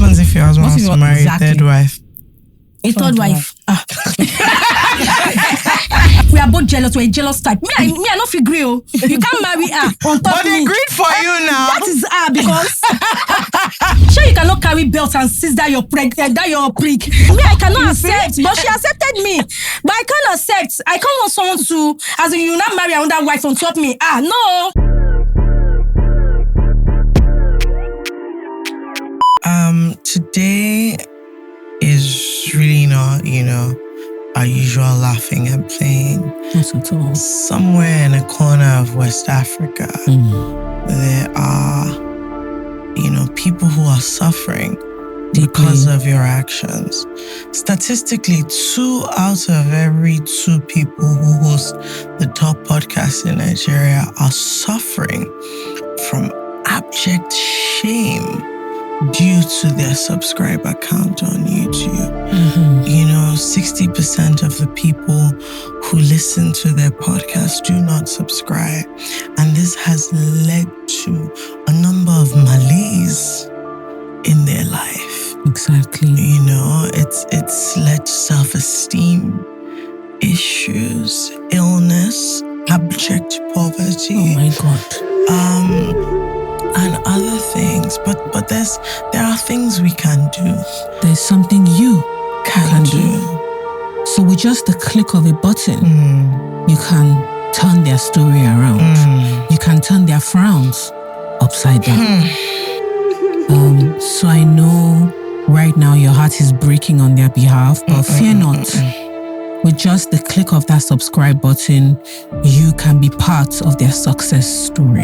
happens if your husband wants to marry a third wife? A third wife. We are both jealous. We're a jealous type. Me, I not feel agree. You can't marry her on top of me. But they agreed for you now. That is her because sure you cannot carry belt and seize that your prick. Me, I cannot accept. But she accepted me. But I can't accept. I can't want someone to, as in you not marry another wife on top of me. No. Today is really not, our usual laughing and playing. Not at all. Somewhere in a corner of West Africa, there are, people who are suffering because of your actions. Statistically, 2 out of every 2 people who host the top podcast in Nigeria are suffering from abject shame due to their subscriber count on YouTube. 60% of the people who listen to their podcast do not subscribe. And this has led to a number of malaise in their life. Exactly. It's led to self-esteem issues, illness, abject poverty. Oh my God. And other things, but there are things we can do. There's something you can do. So with just the click of a button, you can turn their story around. You can turn their frowns upside down. So I know right now your heart is breaking on their behalf, but fear not. With just the click of that subscribe button, you can be part of their success story.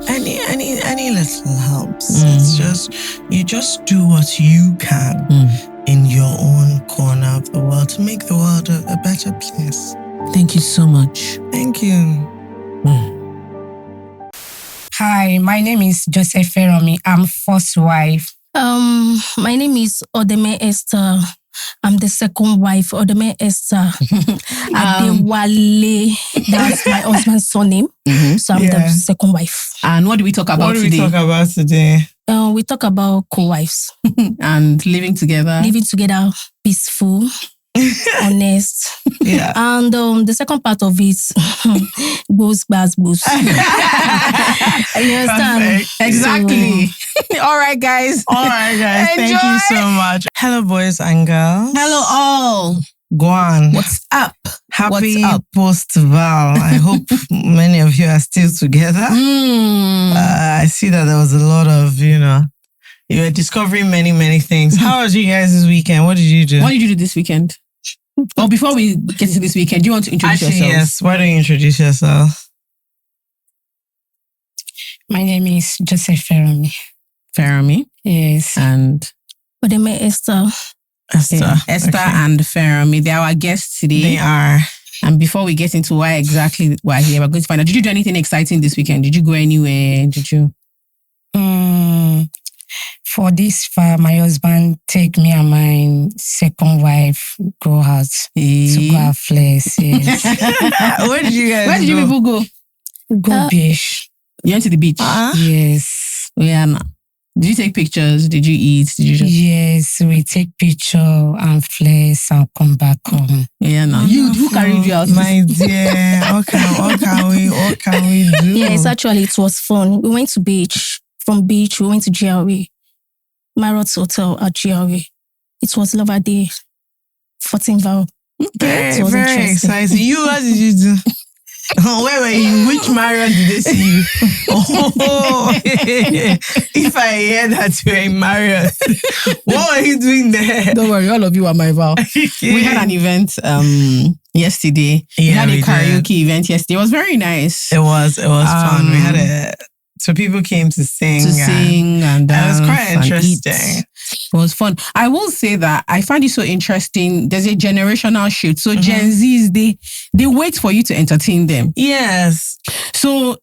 Any little helps. It's you just do what you can in your own corner of the world to make the world a better place. Thank you so much. Thank you. Hi, my name is Joseph Feromi. I'm first wife. My name is Odeme Esther. I'm the second wife, Odeme Esther. Adewale. That's my husband's surname. So I'm the second wife. And what do we talk about today? We talk about co-wives. And living together. Living together, peaceful, honest. Yeah. And the second part of it, boost. You understand? Perfect. Exactly. All right, guys. Thank you so much. Hello, boys and girls. Hello, all. Guan. What's up? Happy post-Val. I hope many of you are still together. I see that there was a lot of, you were discovering many, many things. How was you guys this weekend? What did you do? What did you do this weekend? Oh, before we get to this weekend, do you want to introduce yourself? Yes. Why don't you introduce yourself? My name is Joseph Feromi. Feromi? Yes. And? Odeme Esther. Esther and Feromi. They are our guests today. They are. And before we get into why exactly we're here, we're going to find out, did you do anything exciting this weekend? Did you go anywhere? Did you? For this far, my husband take me and my second wife go out to go have flex. Yes. Where did you guys Where did you people go? Go beach. You went to the beach? Yes. Yeah. Did you take pictures? Did you eat? Yes, we take picture and flex and come back home. Yeah, no. Who carried you out? My dear, what can we do? Yes, actually, it was fun. We went to beach. From beach, we went to GRA. Marriott's Hotel at GRA. It was Lover Day. 14 Val. Very exciting. What did you do? Where were you? Which Marriott did they see you? If I hear that you were in Marriott, what were you doing there? Don't worry, all of you are my Val. We had an event yesterday. We had a karaoke event yesterday. It was very nice. It was fun. We had so people came to sing and dance. It was quite interesting. It was fun. I will say that I find it so interesting. There's a generational shift. So Gen Zs, they wait for you to entertain them. Yes. So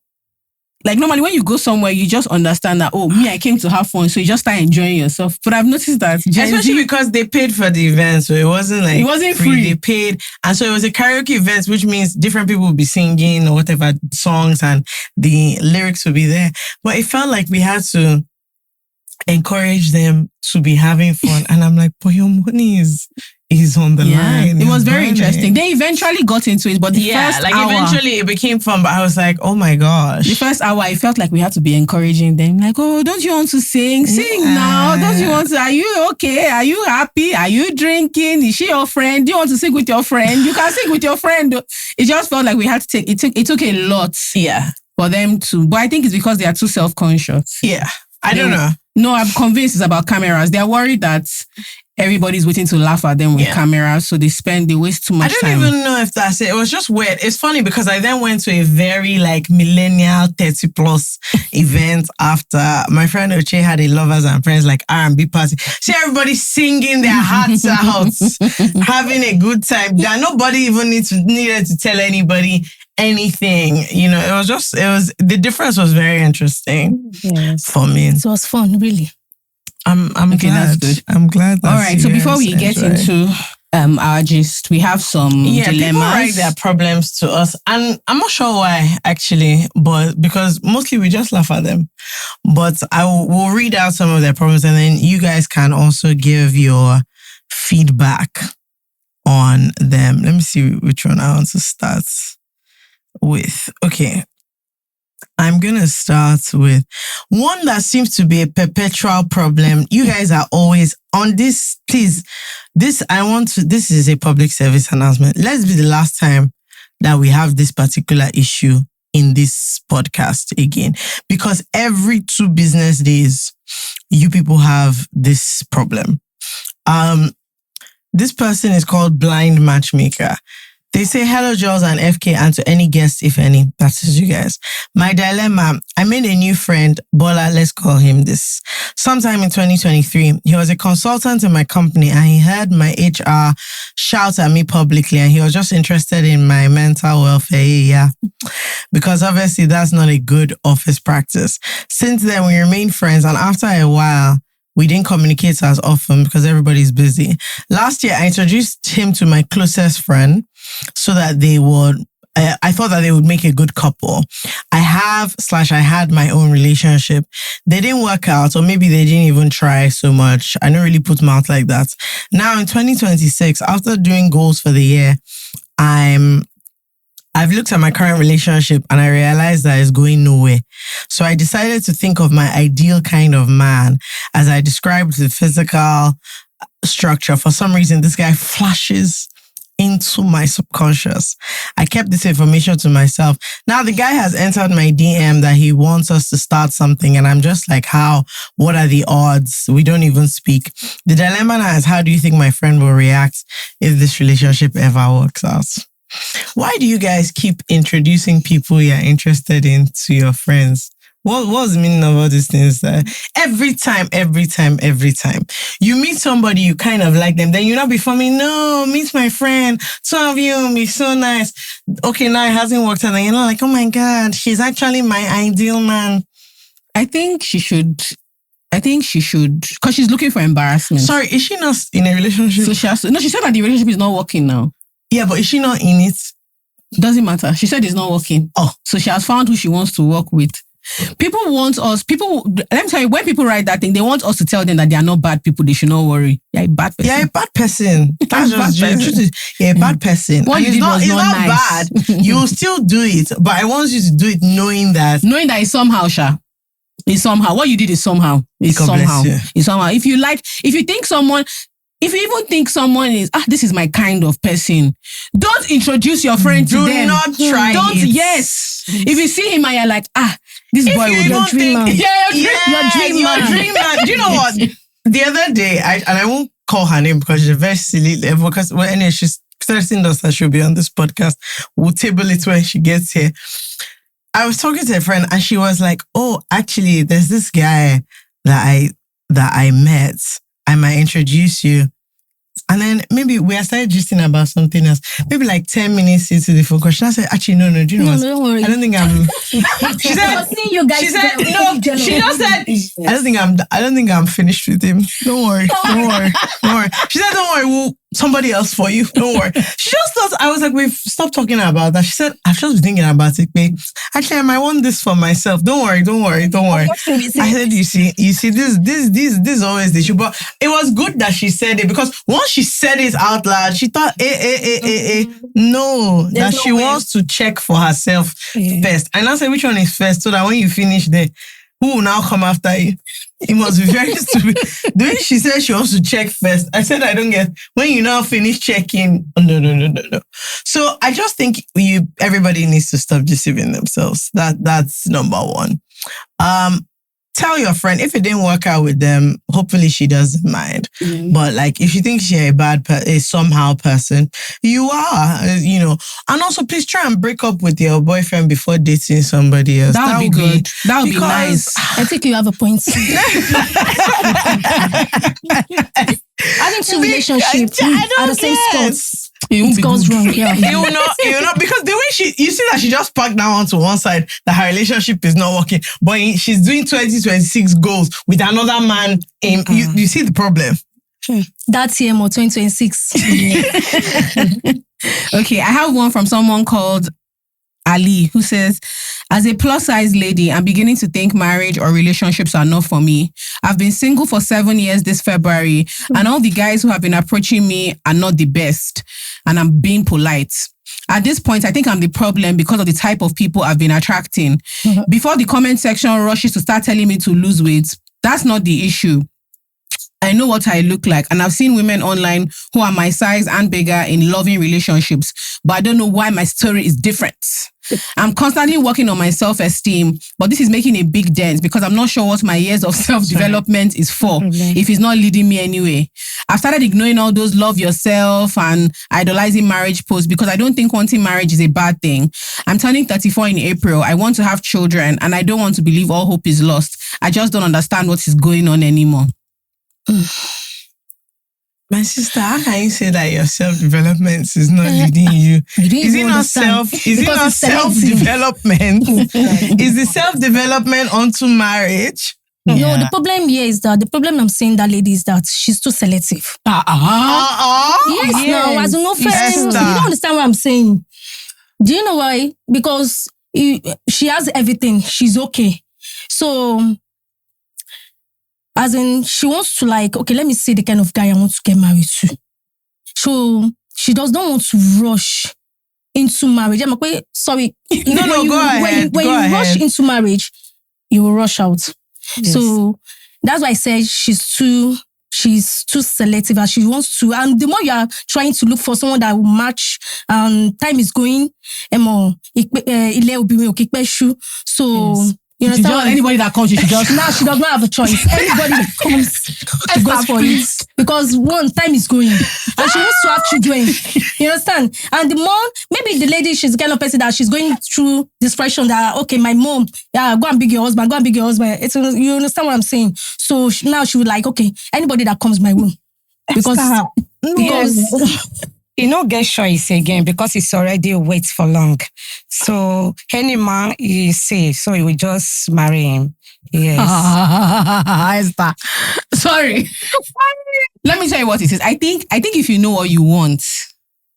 like normally when you go somewhere, you just understand that, I came to have fun. So you just start enjoying yourself. But I've noticed that especially because they paid for the event. So it wasn't free. They paid. And so it was a karaoke event, which means different people will be singing or whatever songs and the lyrics will be there. But it felt like we had to encourage them to be having fun. And I'm like, but your money is on the line. It was very interesting. They eventually got into it, but the first hour, eventually it became fun, but I was like, oh my gosh. The first hour, I felt like we had to be encouraging them. Like, oh, don't you want to sing? Sing now. Don't you want to? Are you okay? Are you happy? Are you drinking? Is she your friend? Do you want to sing with your friend? You can sing with your friend. It just felt like we had to take, it took a lot for them to, but I think it's because they are too self-conscious. Yeah. I don't know. No, I'm convinced it's about cameras. They're worried that everybody's waiting to laugh at them with cameras, so they waste too much time. I don't even know if that's it. It was just weird. It's funny because I then went to a very millennial 30 plus event after. My friend Oche had a lovers and friends R&B party. See everybody singing their hearts out, having a good time. That nobody even needed to tell anybody anything. The difference was very interesting for me. It was fun, really. I'm okay, glad. That's good. I'm glad. All right. So before we get into our gist, we have some dilemmas. People write their problems to us, and I'm not sure why actually, but because mostly we just laugh at them. But we'll read out some of their problems, and then you guys can also give your feedback on them. Let me see which one I want to start with. Okay. I'm going to start with one that seems to be a perpetual problem. You guys are always on this. Please, this is a public service announcement. Let's be the last time that we have this particular issue in this podcast again. Because every 2 business days, you people have this problem. This person is called Blind Matchmaker. They say, hello, Jules and FK, and to any guests, if any. That is you guys. My dilemma, I made a new friend, Bola, let's call him this. Sometime in 2023, he was a consultant in my company and he heard my HR shout at me publicly and he was just interested in my mental welfare. Yeah. Because obviously that's not a good office practice. Since then, we remained friends, and after a while, we didn't communicate as often because everybody's busy. Last year, I introduced him to my closest friend so that they would, I thought that they would make a good couple. I had my own relationship. They didn't work out, or maybe they didn't even try so much. I don't really put them out like that. Now in 2026, after doing goals for the year, I've looked at my current relationship and I realized that it's going nowhere. So I decided to think of my ideal kind of man as I described the physical structure. For some reason, this guy flashes into my subconscious. I kept this information to myself. Now the guy has entered my DM that he wants us to start something, and I'm just like, how? What are the odds? We don't even speak. The dilemma now is, how do you think my friend will react if this relationship ever works out? Why do you guys keep introducing people you're interested in to your friends? What's the meaning of all these things? Every time you meet somebody, you kind of like them, then you're not before me, no, meet my friend, two of you will be so nice. Okay, now it hasn't worked out, and you're not like, oh my God, she's actually my ideal man. I think she should, because she's looking for embarrassment. Sorry, is she not in a relationship? So she said that the relationship is not working now. Yeah, but is she not in it? Doesn't matter. She said it's not working. Oh. So she has found who she wants to work with. Let me tell you, when people write that thing, they want us to tell them that they are not bad people. They should not worry. You're a bad person. You're a bad person. That's just the truth. You're a bad person. What you did was not bad. nice. You will still do it, but I want you to do it knowing that it's somehow, Sha. It's somehow. What you did is somehow. It's somehow. It's somehow. If you even think someone is, this is my kind of person, don't introduce your friend to them. Do not try it. Yes. If you see him and you're like, this boy will be your dream man. Your dream man. Do you know what? The other day, I won't call her name because she's a very silly level, because anyway, she's threatening us that she'll be on this podcast. We'll table it when she gets here. I was talking to a friend and she was like, oh, actually, there's this guy that I met. I might introduce you. And then maybe we started gisting about something else. Maybe like 10 minutes into the phone call. She said, actually, no, do you know what? Don't worry. I don't think I'm... She said, I don't think I'm finished with him. Don't worry. She said, don't worry. somebody else for you. Don't worry. She just thought, I was like, we've stopped talking about that. She said, I've just been thinking about it, babe. Actually, I might want this for myself. Don't worry. I said, you see, this is always the issue. But it was good that she said it, because once she said it out loud, she thought, no, that she wants to check for herself first. And I said, which one is first? So that when you finish there, who will now come after you? It must be very stupid. The way she said she wants to check first, I said, I don't get, when you now finish checking, no. So I just think everybody needs to stop deceiving themselves. That's number one. Tell your friend, if it didn't work out with them, hopefully she doesn't mind. Mm-hmm. But like, if you think she's a somehow person, you are, And also, please try and break up with your boyfriend before dating somebody else. That would be good. That would be nice. I think you have a point. Having two relationships at the same spots. It goes wrong, yeah. You know, because the way you see that she just packed down onto one side that her relationship is not working, but she's doing 2026 goals with another man. You see the problem. That's TMO 2026. Okay, I have one from someone called Ali, who says, as a plus-size lady, I'm beginning to think marriage or relationships are not for me. I've been single for 7 years this February, and all the guys who have been approaching me are not the best, and I'm being polite. At this point, I think I'm the problem because of the type of people I've been attracting. Mm-hmm. Before the comment section rushes to start telling me to lose weight, that's not the issue. I know what I look like, and I've seen women online who are my size and bigger in loving relationships, but I don't know why my story is different. I'm constantly working on my self-esteem, but this is making a big dent because I'm not sure what my years of self-development is for, if it's not leading me anyway. I've started ignoring all those love yourself and idolizing marriage posts because I don't think wanting marriage is a bad thing. I'm turning 34 in April. I want to have children, and I don't want to believe all hope is lost. I just don't understand what is going on anymore. My sister, how can you say that your self-development is not leading you? Is it not self-development? Is the self-development onto marriage? No, the problem here is that the problem I'm saying that lady is that she's too selective. Yes, no, as no friends, you don't understand what I'm saying. Do you know why? Because she has everything. She's okay. So, as in, she wants to okay, let me see the kind of guy I want to get married to. So, she does not want to rush into marriage. I'm like, sorry. Go ahead. When you rush into marriage, you will rush out. Yes. So, that's why I said she's too selective as she wants to. And the more you are trying to look for someone that will match, time is going, so... Yes. You understand? Anybody that comes, she should just... Now she does not have a choice. Anybody that comes, she goes for it. Because one, time is going. And she wants to have children. You understand? And the more, maybe the lady, she's the kind of person that she's going through this pressure that, okay, my mom, go and beg your husband, you understand what I'm saying? So now she would okay, anybody that comes my way. Because you know, get choice again because it's already wait for long. So any man is safe, so you will just marry him. Yes. Sorry. Let me tell you what it is. I think if you know what you want,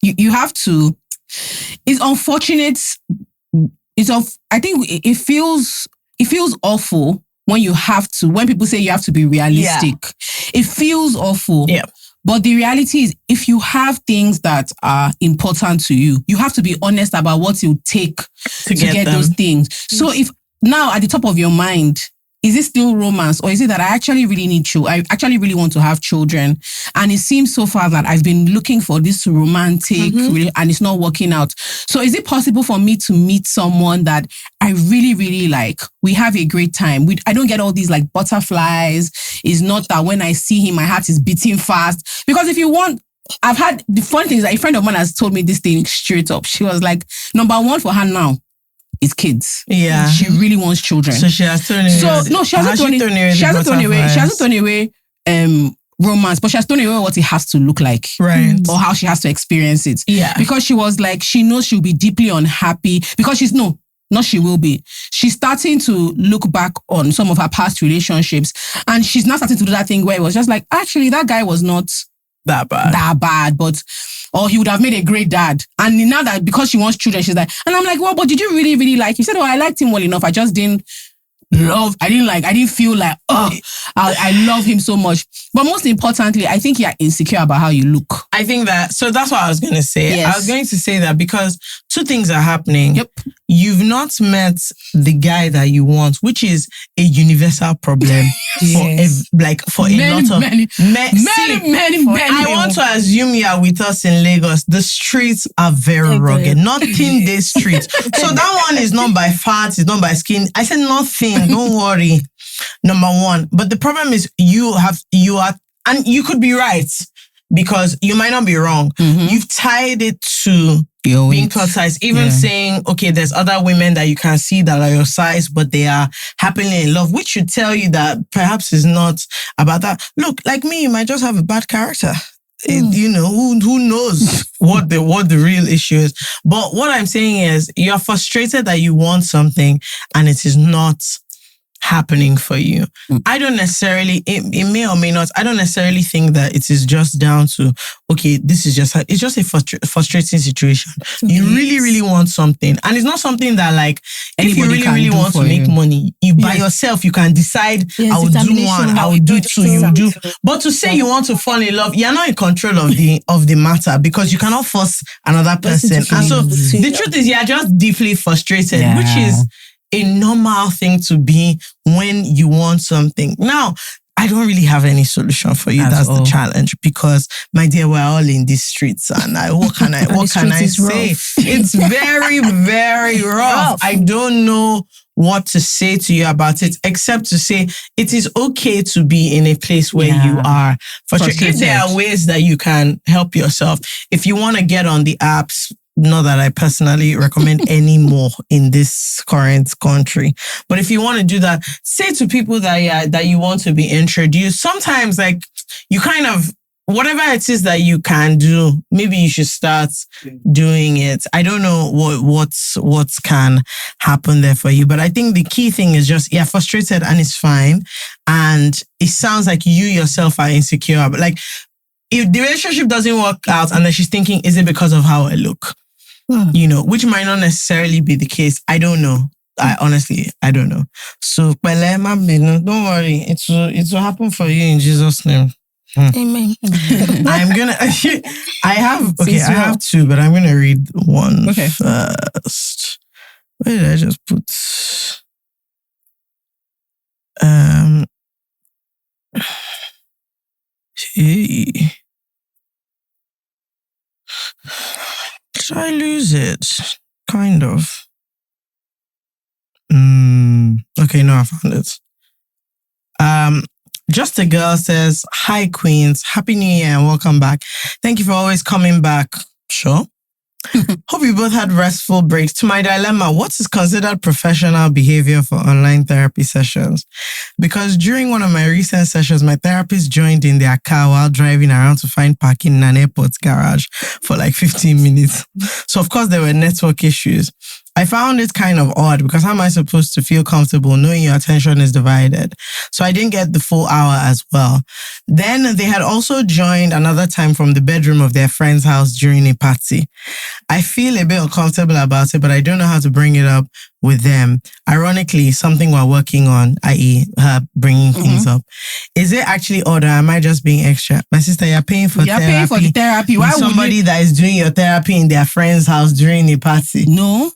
you have to. It's unfortunate. I think it feels awful when people say you have to be realistic. Yeah. It feels awful. Yeah. But the reality is, if you have things that are important to you, you have to be honest about what it will take to get those things. So if now at the top of your mind, is it still romance, or is it that I actually really need children? I actually really want to have children. And it seems so far that I've been looking for this romantic, and it's not working out. So is it possible for me to meet someone that I really, really like? We have a great time. I don't get all these butterflies. It's not that when I see him, my heart is beating fast. Because if you want, I've had, the funny thing is that a friend of mine has told me this thing straight up. She was like, number one for her now is kids. Yeah. She really wants children. So she has thrown away. She hasn't thrown away romance, but she has thrown away what it has to look like. Right. Or how she has to experience it. Yeah. Because she was she knows she'll be deeply unhappy because she will be. She's starting to look back on some of her past relationships, and she's now starting to do that thing where it was just actually that guy was not that bad, but or he would have made a great dad. And now that because she wants children, she's like, and I'm like, well, but did you really, really like him? He said, oh, I liked him well enough. I just didn't feel like, I love him so much. But most importantly, I think you're insecure about how you look. I think that, so that's what I was going to say. Yes. I was going to say that because two things are happening. Yep. You've not met the guy that you want, which is a universal problem Yes. for a lot of many. I want to assume you are with us in Lagos. The streets are very rugged. Nothing this street. So that one is not by fat, it's not by skin. I said nothing. Don't worry. Number one. But the problem is you are, and you could be right because you might not be wrong. Mm-hmm. You've tied it to being plus size, even saying, okay, there's other women that you can see that are your size, but they are happily in love, which should tell you that perhaps it's not about that. Look, like me, you might just have a bad character. You know, who knows what the real issue is. But what I'm saying is you're frustrated that you want something and it is not happening for you. I don't necessarily, it may or may not, I don't necessarily think that it is just down to, okay, it's just a frustrating situation. You really, really want something. And it's not something that like, if you really want to make money, you by yourself, you can decide, I will do one, I will do two, you do. But to say you want to fall in love, you're not in control of the matter because you cannot force another person. And so the truth is you're just deeply frustrated, which is a normal thing to be when you want something. Now, I don't really have any solution for you. That's the challenge because, my dear, we're all in these streets, and what can I say? It's very, very rough. I don't know what to say to you about it, except to say it is okay to be in a place where you are frustrated. If there are ways that you can help yourself, if you want to get on the apps. Not that I personally recommend any more in this current country. But if you want to do that, say to people that you want to be introduced. Sometimes like you kind of, whatever it is that you can do, maybe you should start doing it. I don't know what can happen there for you. But I think the key thing is just, frustrated and it's fine. And it sounds like you yourself are insecure. But like, if the relationship doesn't work out and then she's thinking, is it because of how I look? You know, which might not necessarily be the case. I don't know. I don't know. So, don't worry. It will happen for you in Jesus' name. Amen. I have two, but I'm going to read one first. Where did I just put? Did I lose it? Kind of. Okay, no, I found it. Just a Girl says, hi Queens, Happy New Year and welcome back. Thank you for always coming back. Sure. Hope you both had restful breaks. To my dilemma, what is considered professional behavior for online therapy sessions? Because during one of my recent sessions, my therapist joined in their car while driving around to find parking in an airport garage for like 15 minutes. So of course there were network issues. I found it kind of odd because how am I supposed to feel comfortable knowing your attention is divided? So I didn't get the full hour as well. Then they had also joined another time from the bedroom of their friend's house during a party. I feel a bit uncomfortable about it, but I don't know how to bring it up with them. Ironically, something we're working on, i.e. her bringing things up. Is it actually odd or am I just being extra? My sister, you're paying for therapy. You're paying for the therapy. Why would somebody that is doing your therapy in their friend's house during a party? No.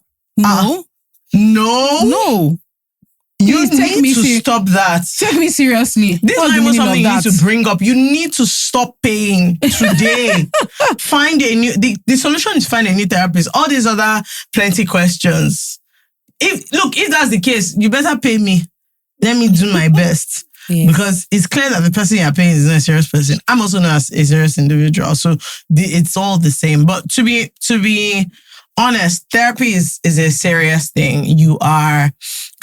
You need to stop that. Take me seriously. This is not even something you need to bring up. You need to stop paying today. Find a new... The solution is find a new therapist. All these other plenty questions. If that's the case, you better pay me. Let me do my best. Yes. Because it's clear that the person you're paying is not a serious person. I'm also not a serious individual. So it's all the same. But to be honest, therapy is a serious thing. You are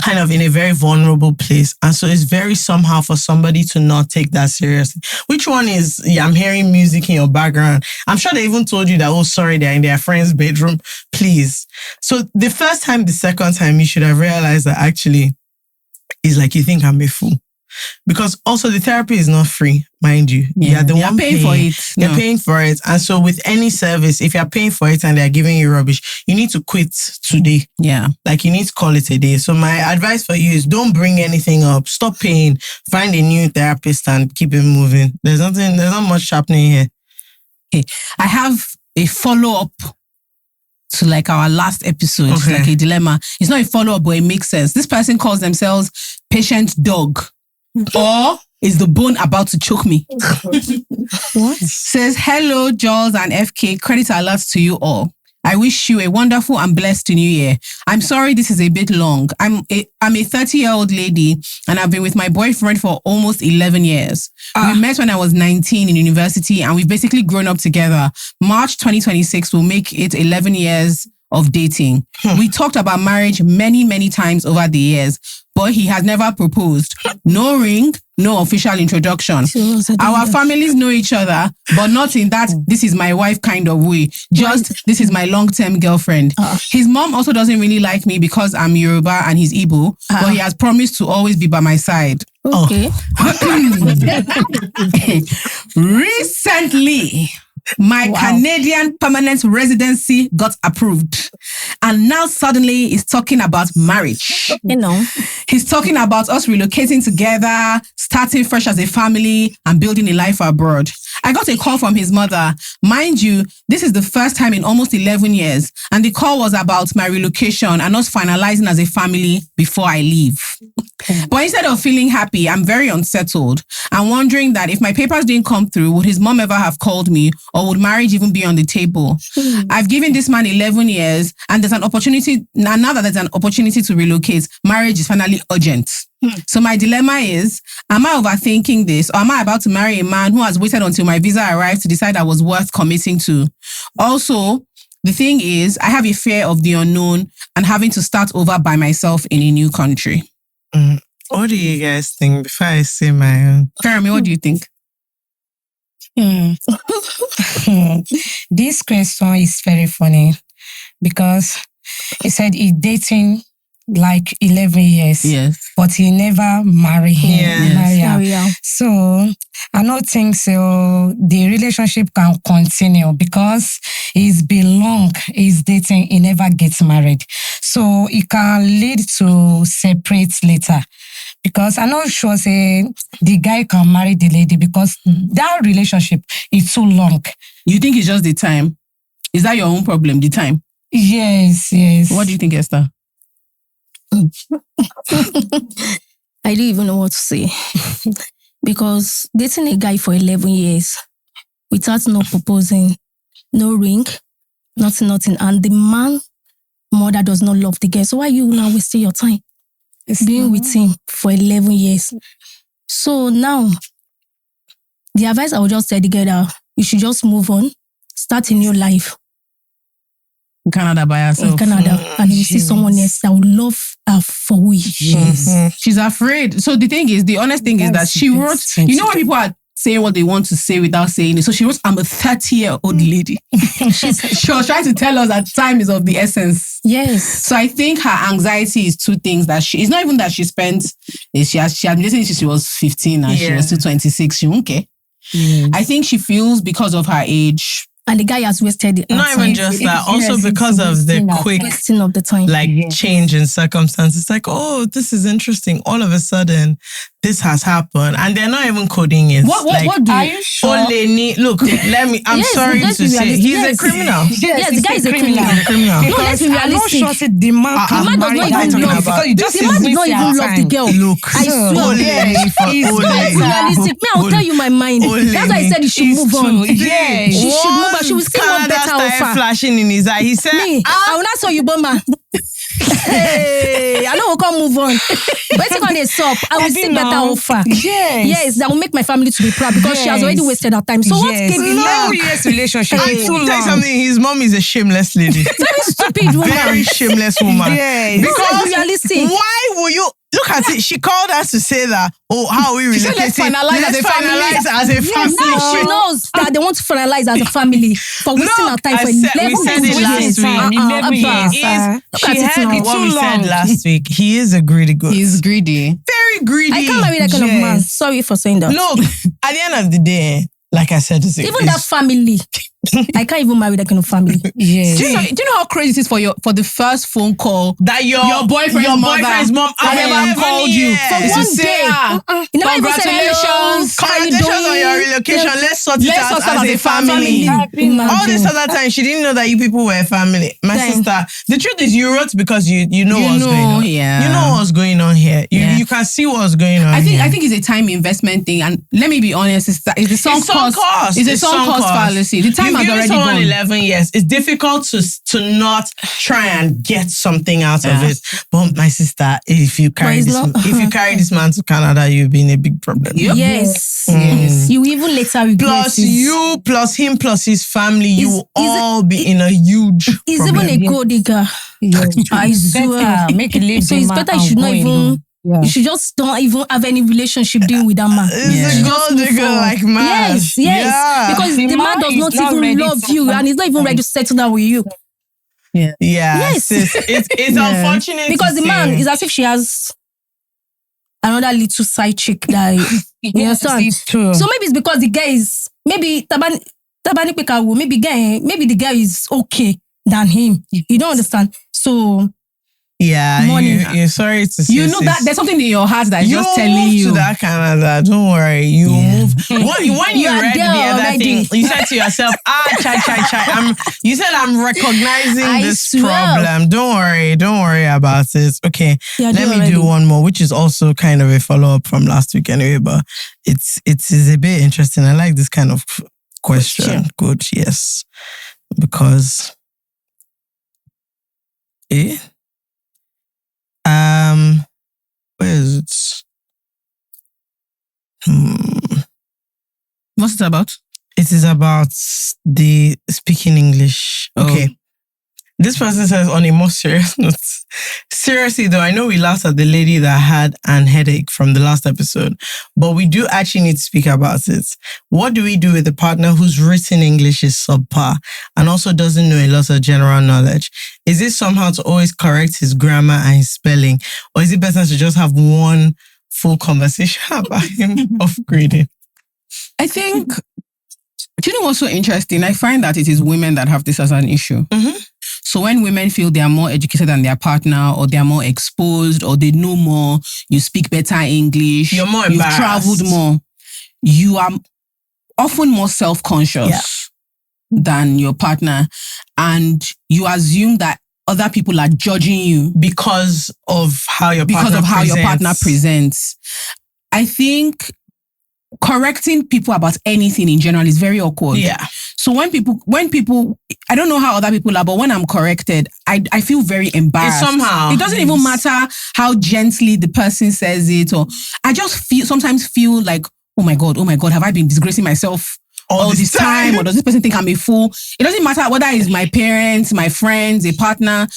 kind of in a very vulnerable place. And so it's very somehow for somebody to not take that seriously. Which one is, I'm hearing music in your background. I'm sure they even told you that, oh, sorry, they're in their friend's bedroom. Please. So the first time, the second time, you should have realized that actually it's like you think I'm a fool. because also the therapy is not free, mind you. Yeah, They are paying for it. They're paying for it. And so with any service, if you're paying for it and they're giving you rubbish, you need to quit today. Yeah. Like you need to call it a day. So my advice for you is don't bring anything up. Stop paying. Find a new therapist and keep it moving. There's not much happening here. Okay. I have a follow-up to like our last episode, like a dilemma. It's not a follow-up, but it makes sense. This person calls themselves patient dog. Or is the bone about to choke me? What? Says, hello, Jules and FK. Credit alerts to you all. I wish you a wonderful and blessed new year. I'm sorry this is a bit long. I'm a 30-year-old lady and I've been with my boyfriend for almost 11 years. We met when I was 19 in university and we've basically grown up together. March 2026 will make it 11 years of dating. We talked about marriage many, many times over the years, but he has never proposed. No ring, no official introduction. Our families know each other, but not in that this is my wife kind of way. Just this is my long-term girlfriend. His mom also doesn't really like me because I'm Yoruba and he's Igbo, but he has promised to always be by my side. Okay. Recently, my Canadian permanent residency got approved. And now suddenly he's talking about marriage. You know. He's talking about us relocating together, starting fresh as a family, and building a life abroad. I got a call from his mother. Mind you, this is the first time in almost 11 years. And the call was about my relocation and us finalizing as a family before I leave. But instead of feeling happy, I'm very unsettled. I'm wondering that if my papers didn't come through, would his mom ever have called me, or would marriage even be on the table? I've given this man 11 years and there's an opportunity, now that there's an opportunity to relocate, marriage is finally urgent. So my dilemma is, am I overthinking this, or am I about to marry a man who has waited until my visa arrived to decide I was worth committing to? Also, the thing is, I have a fear of the unknown and having to start over by myself in a new country. What do you guys think before I say my own? Jeremy, what do you think? This question is very funny because he said he's dating like 11 years. Yes. But he never married him. Yes. Yeah. So I don't think so the relationship can continue because he's been long, he's dating, he never gets married. So it can lead to separate later. Because I'm not sure say the guy can marry the lady because that relationship is too long. You think it's just the time? Is that your own problem, the time? Yes. What do you think, Esther? I don't even know what to say. Because dating a guy for 11 years without no proposing, no ring, nothing, and the man mother does not love the girl. So why are you now wasting your time being with him for 11 years? So now, the advice I would just tell the girl that you should just move on, start a new life. In Canada by herself. In Canada. And you see someone else that would love her for who she is. She's afraid. So the thing is, the honest thing is that she wrote, you know when people are saying what they want to say without saying it. So she wrote, I'm a 30-year-old lady. She was trying to tell us that time is of the essence. Yes. So I think her anxiety is two things that it's not even that she spent, she admitted since she was 15 and she was still 26. She won't care. I think she feels because of her age. And the guy has wasted it. Not even just that, also because of the quick wasting of the time. Change in circumstances. It's like, oh, this is interesting. All of a sudden, this has happened. And they're not even coding it. What do are you sure? Look, I'm sorry to say, he's a criminal. Yes, the guy is a criminal. No, let's be I'm not realistic. sure say the man The man does not even love the girl. Look, I swear. Let's be realistic. Me, I will tell you my mind. That's why I said you should move on. Yes. She should move on. She will still want better offer. Flashing in his eye. He said, I will not saw you, Boma. Hey, I know we'll come move on. But it's on a stop. I will see better offer. Yes, that will make my family to be proud because she has already wasted her time. So what came in 11 years relationship? Tell you something. His mom is a shameless lady. Very stupid woman. Very shameless woman. Yes. Because realistic. why will you? Look at it. She called us to say that, how are we relocating? Let's finalize as a family. Now she knows that they want to finalize as a family for wasting our time for 11 we said it last week. What we said last week. He is a greedy goat. He's greedy. Very greedy. I can't marry that kind of man. Sorry for saying that. Look, at the end of the day, like I said, even that family. I can't even marry that kind of family. Yes. Do you know how crazy it is for the first phone call that your boyfriend's mom ever called you for one day? Congratulations on your relocation. Let's sort it out as a family. All this other time, she didn't know that you people were a family. My sister, the truth is, you wrote because you know what's going on. Yeah. You know what's going on here. You can see what's going on. I think it's a time investment thing, and let me be honest, it's a sunk cost. It's a sunk cost fallacy. The time has already gone. 11 years. It's difficult to not try and get something out of it. But my sister, if you carry this man to Canada, you'll be in a big problem. Yep. Yes. You even later regret plus you, plus him, plus his family, you will all be in a huge He's problem. even a gold digger. I swear. Make it live. So it's better you should not even. Yeah. You should just don't even have any relationship dealing with that man. It's a gold digger like man. Yes. Yeah. Because the man does not even love you and he's not even ready to settle down with you. Yeah. Yes. It's unfortunate. Because the man is as if she has another little side chick that you understand. It's true. So maybe it's because the guy is maybe the guy is okay than him. You don't understand. So you're sorry to say. You know that there's something in your heart that is just telling you. To that Canada, don't worry. You move. When you read the other thing, you said to yourself, chai. You said I'm recognizing this problem. Don't worry about it. Okay, let me do one more, which is also kind of a follow-up from last week anyway, but it is a bit interesting. I like this kind of question. Good, yes. Because where is it? What's it about? It is about the speaking English. Okay. This person says, on a more serious note, seriously though, I know we laughed at the lady that had an headache from the last episode, but we do actually need to speak about it. What do we do with a partner whose written English is subpar and also doesn't know a lot of general knowledge? Is it somehow to always correct his grammar and his spelling, or is it better to just have one full conversation about him upgrading? I think, do you know what's so interesting? I find that it is women that have this as an issue. Mm-hmm. So when women feel they are more educated than their partner, or they are more exposed, or they know more, you speak better English, you're more you've traveled more, you are often more self-conscious than your partner, and you assume that other people are judging you because of how your partner presents. I think correcting people about anything in general is very awkward. Yeah. So when people, I don't know how other people are, but when I'm corrected, I feel very embarrassed. It doesn't even matter how gently the person says it, or I just sometimes feel like, oh my God, have I been disgracing myself all this time? Or does this person think I'm a fool? It doesn't matter whether it's my parents, my friends, a partner.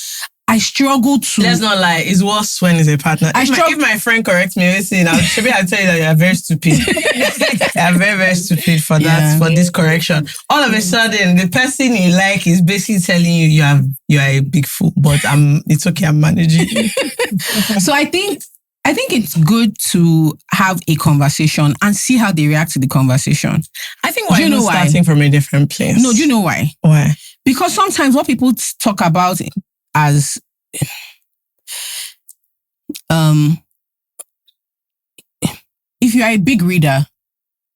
I struggle to... Let's not lie. It's worse when it's a partner. If my friend corrects me, I'll tell you that you're very stupid. You're very, very stupid for that, for this correction. All of a sudden, the person you like is basically telling you are a big fool, but it's okay, I'm managing. So I think it's good to have a conversation and see how they react to the conversation. I think we're starting from a different place. No, do you know why? Why? Because sometimes what people talk about as if you are a big reader,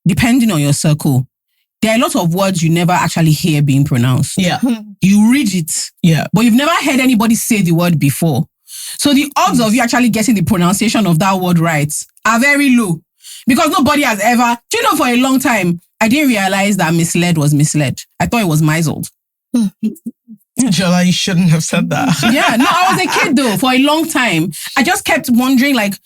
depending on your circle, there are a lot of words you never actually hear being pronounced. Yeah. You read it, but you've never heard anybody say the word before. So the odds of you actually getting the pronunciation of that word right are very low, because nobody has ever, for a long time, I didn't realize that misled was misled. I thought it was misled. Jola, you shouldn't have said that. Yeah, no, I was a kid though, for a long time. I just kept wondering, like,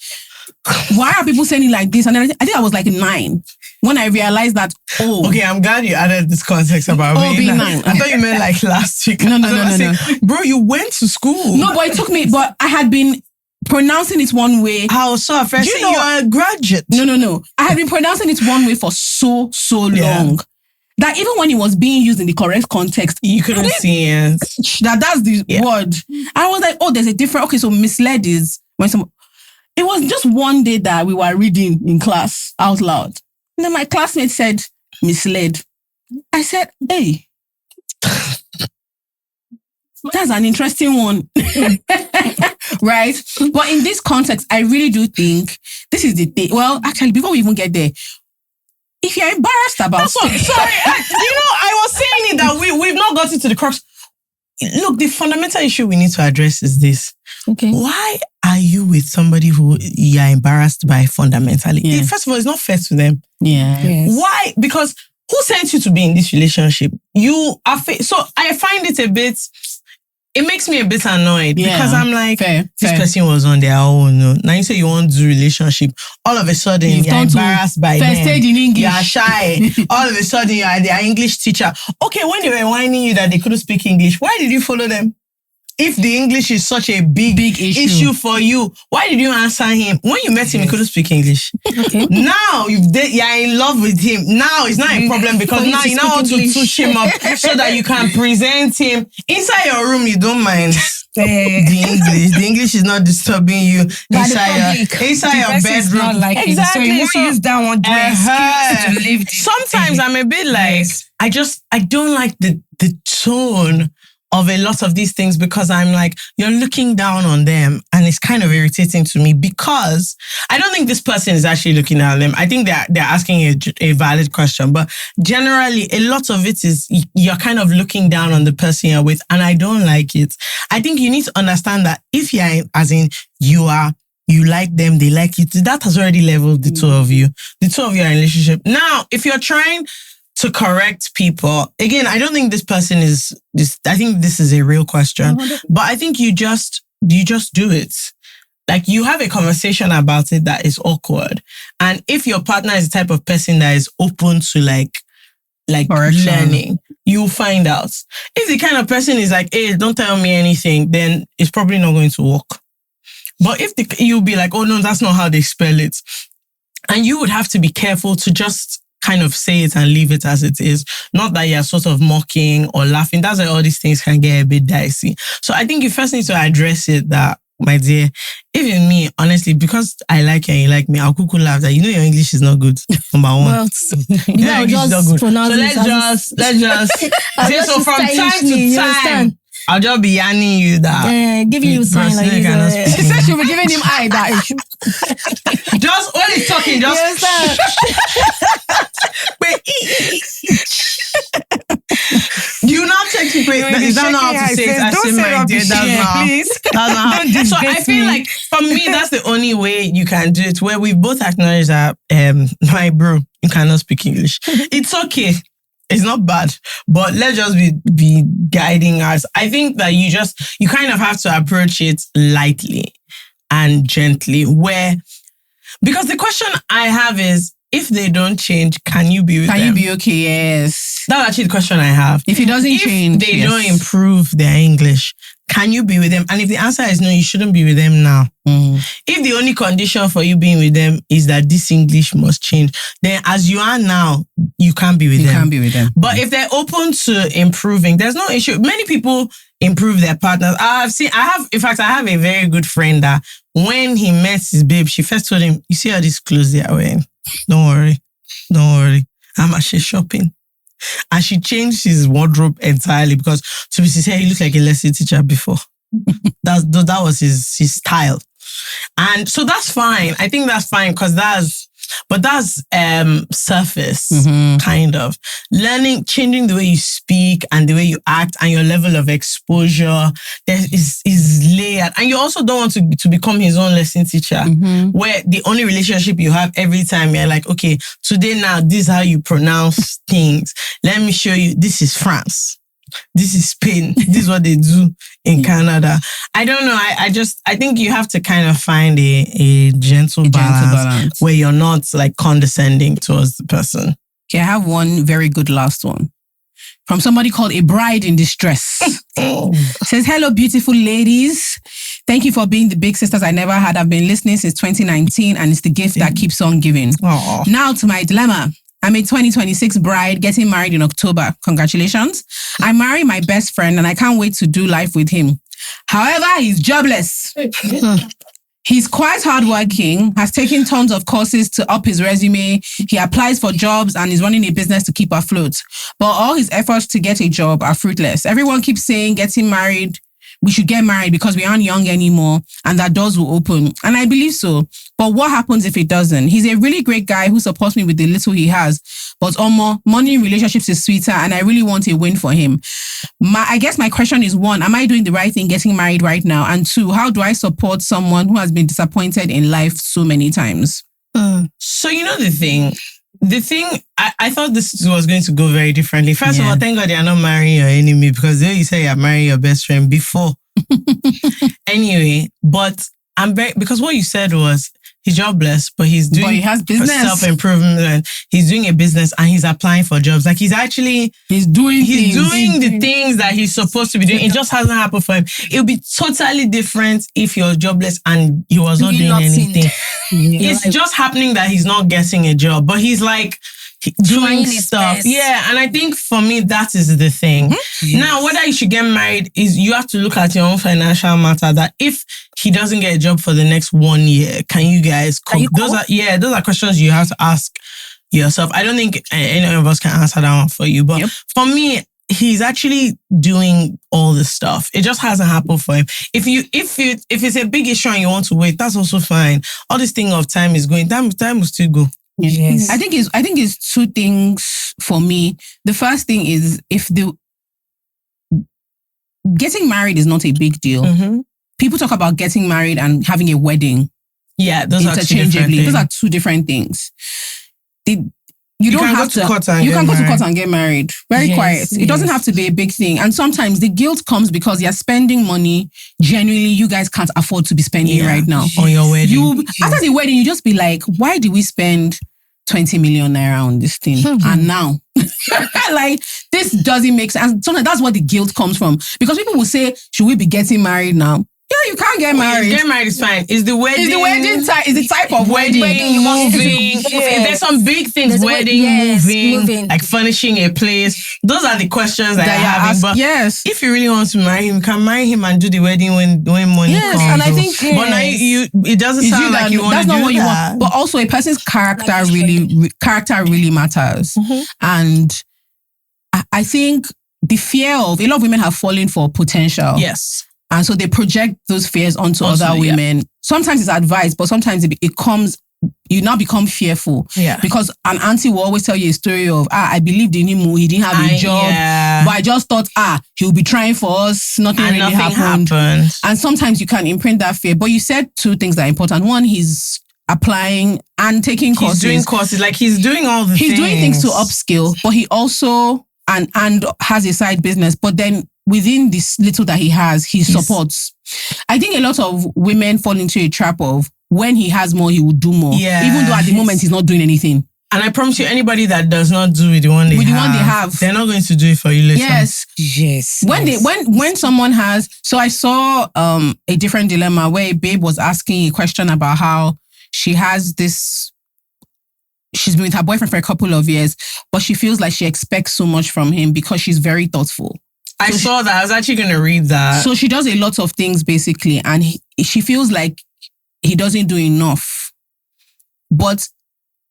why are people saying it like this? And then I think I was like 9 when I realized that, Okay, I'm glad you added this context about being 9. I thought you meant like last week. No. Bro, you went to school. No, but it took me, but I had been pronouncing it one way. How so? First, you are a graduate. No. I have been pronouncing it one way for so long. That even when it was being used in the correct context, you couldn't see it. That's the word. I was like, oh, there's a different. Okay, so misled is when some. It was just one day that we were reading in class out loud. And then my classmate said, misled. I said, hey, that's an interesting one. Right? But in this context, I really do think this is the thing. Well, actually, before we even get there, if you're embarrassed about sorry, I was saying it that we've not gotten to the crux. Look, the fundamental issue we need to address is this. Okay. Why are you with somebody who you're embarrassed by fundamentally? First of all, it's not fair to them. Yeah. Yes. Why? Because who sent you to be in this relationship? You are so I find it a bit. It makes me a bit annoyed because I'm like, this person was on their own. No? Now you say you want to do relationship. All of a sudden, you're embarrassed by them. First aid in English. You're shy. All of a sudden, you're their English teacher. Okay, when they were whining you that they couldn't speak English, why did you follow them? If the English is such a big issue for you, why did you answer him? When you met him, he couldn't speak English. Okay. Now you're in love with him. Now it's not a problem because now you know how to touch him up so that you can present him. Inside your room, you don't mind the English. The English is not disturbing you. Inside your bedroom. Like exactly. So you use that one to leave. Sometimes I'm a bit like, I don't like the tone of a lot of these things because I'm like, you're looking down on them and it's kind of irritating to me because I don't think this person is actually looking down on them. I think they're asking a valid question, but generally a lot of it is you're kind of looking down on the person you're with and I don't like it. I think you need to understand that if you're you like them, they like you, that has already leveled the two of you. The two of you are in a relationship. Now, if you're trying to correct people. Again, I don't think this person is I think this is a real question, but I think you just do it. Like you have a conversation about it that is awkward. And if your partner is the type of person that is open to like learning, you'll find out. If the kind of person is like, hey, don't tell me anything, then it's probably not going to work. But if you'll be like, oh no, that's not how they spell it. And you would have to be careful to just kind of say it and leave it as it is. Not that you're sort of mocking or laughing. That's why all these things can get a bit dicey. So I think you first need to address it that, my dear, even me, honestly, because I like you and you like me, I'll quickly laugh that, your English is not good. Number one. Well, your English is not good. So let's just so from time to time, I'll just be yanning you that. Giving you sign like this. She said she'll be giving him eye that. Just when he's talking, just. Wait. You now take it. Is that not how to say it? I say my dear. That's not. So I feel like for me, that's the only way you can do it. Where we both acknowledge that, my bro, you cannot speak English. It's okay. It's not bad, but let's just be guiding us. I think that you kind of have to approach it lightly and gently because the question I have is, if they don't change, can you be with them? Can you be okay? Yes. That's actually the question I have. If it doesn't change, they don't improve their English, can you be with them? And if the answer is no, you shouldn't be with them now. If the only condition for you being with them is that this English must change, then as you are now, you can't be with them. You can't be with them. But if they're open to improving, there's no issue. Many people improve their partners. I have a very good friend that when he met his babe, she first told him, you see how these clothes they are wearing? Don't worry. I'm actually shopping. And she changed his wardrobe entirely because, to be sincere, he looked like a lesson teacher before. That was his style. And so that's fine. I think that's fine because that's surface, kind of. Learning, changing the way you speak and the way you act and your level of exposure is layered. And you also don't want to become his own lesson teacher, where the only relationship you have every time you're like, okay, today now, this is how you pronounce things. Let me show you, this is France. This is Spain. This is what they do in Canada. I don't know. I think you have to kind of find a gentle balance where you're not like condescending towards the person. Okay, I have one very good last one. from somebody called A Bride in Distress. Says, hello, beautiful ladies. Thank you for being the big sisters I never had. I've been listening since 2019 and it's the gift that keeps on giving. Aww. Now to my dilemma. I'm a 2026 bride getting married in October. Congratulations. I marry my best friend and I can't wait to do life with him. However, he's jobless. He's quite hardworking, has taken tons of courses to up his resume. He applies for jobs and is running a business to keep afloat. But all his efforts to get a job are fruitless. Everyone keeps saying getting married, we should get married because we aren't young anymore and that doors will open. And I believe so. But what happens if it doesn't? He's a really great guy who supports me with the little he has. But money in relationships is sweeter and I really want a win for him. I guess my question is, 1, am I doing the right thing getting married right now? And 2, how do I support someone who has been disappointed in life so many times? So you know the thing, I thought this was going to go very differently. First of all, thank God you're not marrying your enemy, because you say you're marrying your best friend before. Anyway, but because what you said was he's jobless, but he has business, self-improvement, and he's doing a business and he's applying for jobs. Like he's doing the things that he's supposed to be doing. It just hasn't happened for him. It would be totally different if you're jobless and he was not doing anything. It's just happening that he's not getting a job, but he's like doing stuff. Yeah, and I think for me that is the thing. Now, whether you should get married is you have to look at your own financial matter. That if he doesn't get a job for the next 1 year, can you guys cope? Those are questions you have to ask yourself. I don't think any of us can answer that one for you, but for me, he's actually doing all this stuff. It just hasn't happened for him. If it's a big issue and you want to wait, that's also fine. All this thing of time is going. Time will still go. Yes. I think it's 2 things for me. The first thing is getting married is not a big deal. People talk about getting married and having a wedding. Yeah, those are 2 different things. Those are 2 different things. You can go to court and get married. Very quiet. It doesn't have to be a big thing. And sometimes the guilt comes because you're spending money genuinely you guys can't afford to be spending right now. On your wedding. After the wedding, you just be like, why did we spend 20 million naira on this thing? And now, like, this doesn't make sense. And sometimes that's what the guilt comes from. Because people will say, should we be getting married now? Yeah, you can't get married. Get married is fine. Is the wedding type? Is the type of wedding moving? There's some big things. Moving, like furnishing a place. Those are the questions that you're having. But if you really want to marry him, you can marry him and do the wedding when money comes. And I think, but now it doesn't sound like you want to do that. That's not what you want. But also, a person's character really matters. And I think the fear of a lot of women have fallen for potential. Yes. And so they project those fears onto other women. Sometimes it's advice, but sometimes it comes, you now become fearful. Yeah. Because an auntie will always tell you a story of, I believed in him, he didn't have a job. Yeah. But I just thought, he'll be trying for us. Nothing happened. And sometimes you can imprint that fear. But you said 2 things that are important. One, he's applying and taking courses. He's doing courses, like he's doing all the things. He's doing things to upskill, but he also, and has a side business. But then, within this little that he has, he supports. I think a lot of women fall into a trap of when he has more, he will do more. Yeah. Even though at the moment he's not doing anything. And I promise you, anybody that does not do with the one they have, they're not going to do it for you later. Yes. When someone has, so I saw a different dilemma where a babe was asking a question about how she has this. She's been with her boyfriend for a couple of years, but she feels like she expects so much from him because she's very thoughtful. I saw that. I was actually going to read that. So she does a lot of things basically, and she feels like he doesn't do enough. But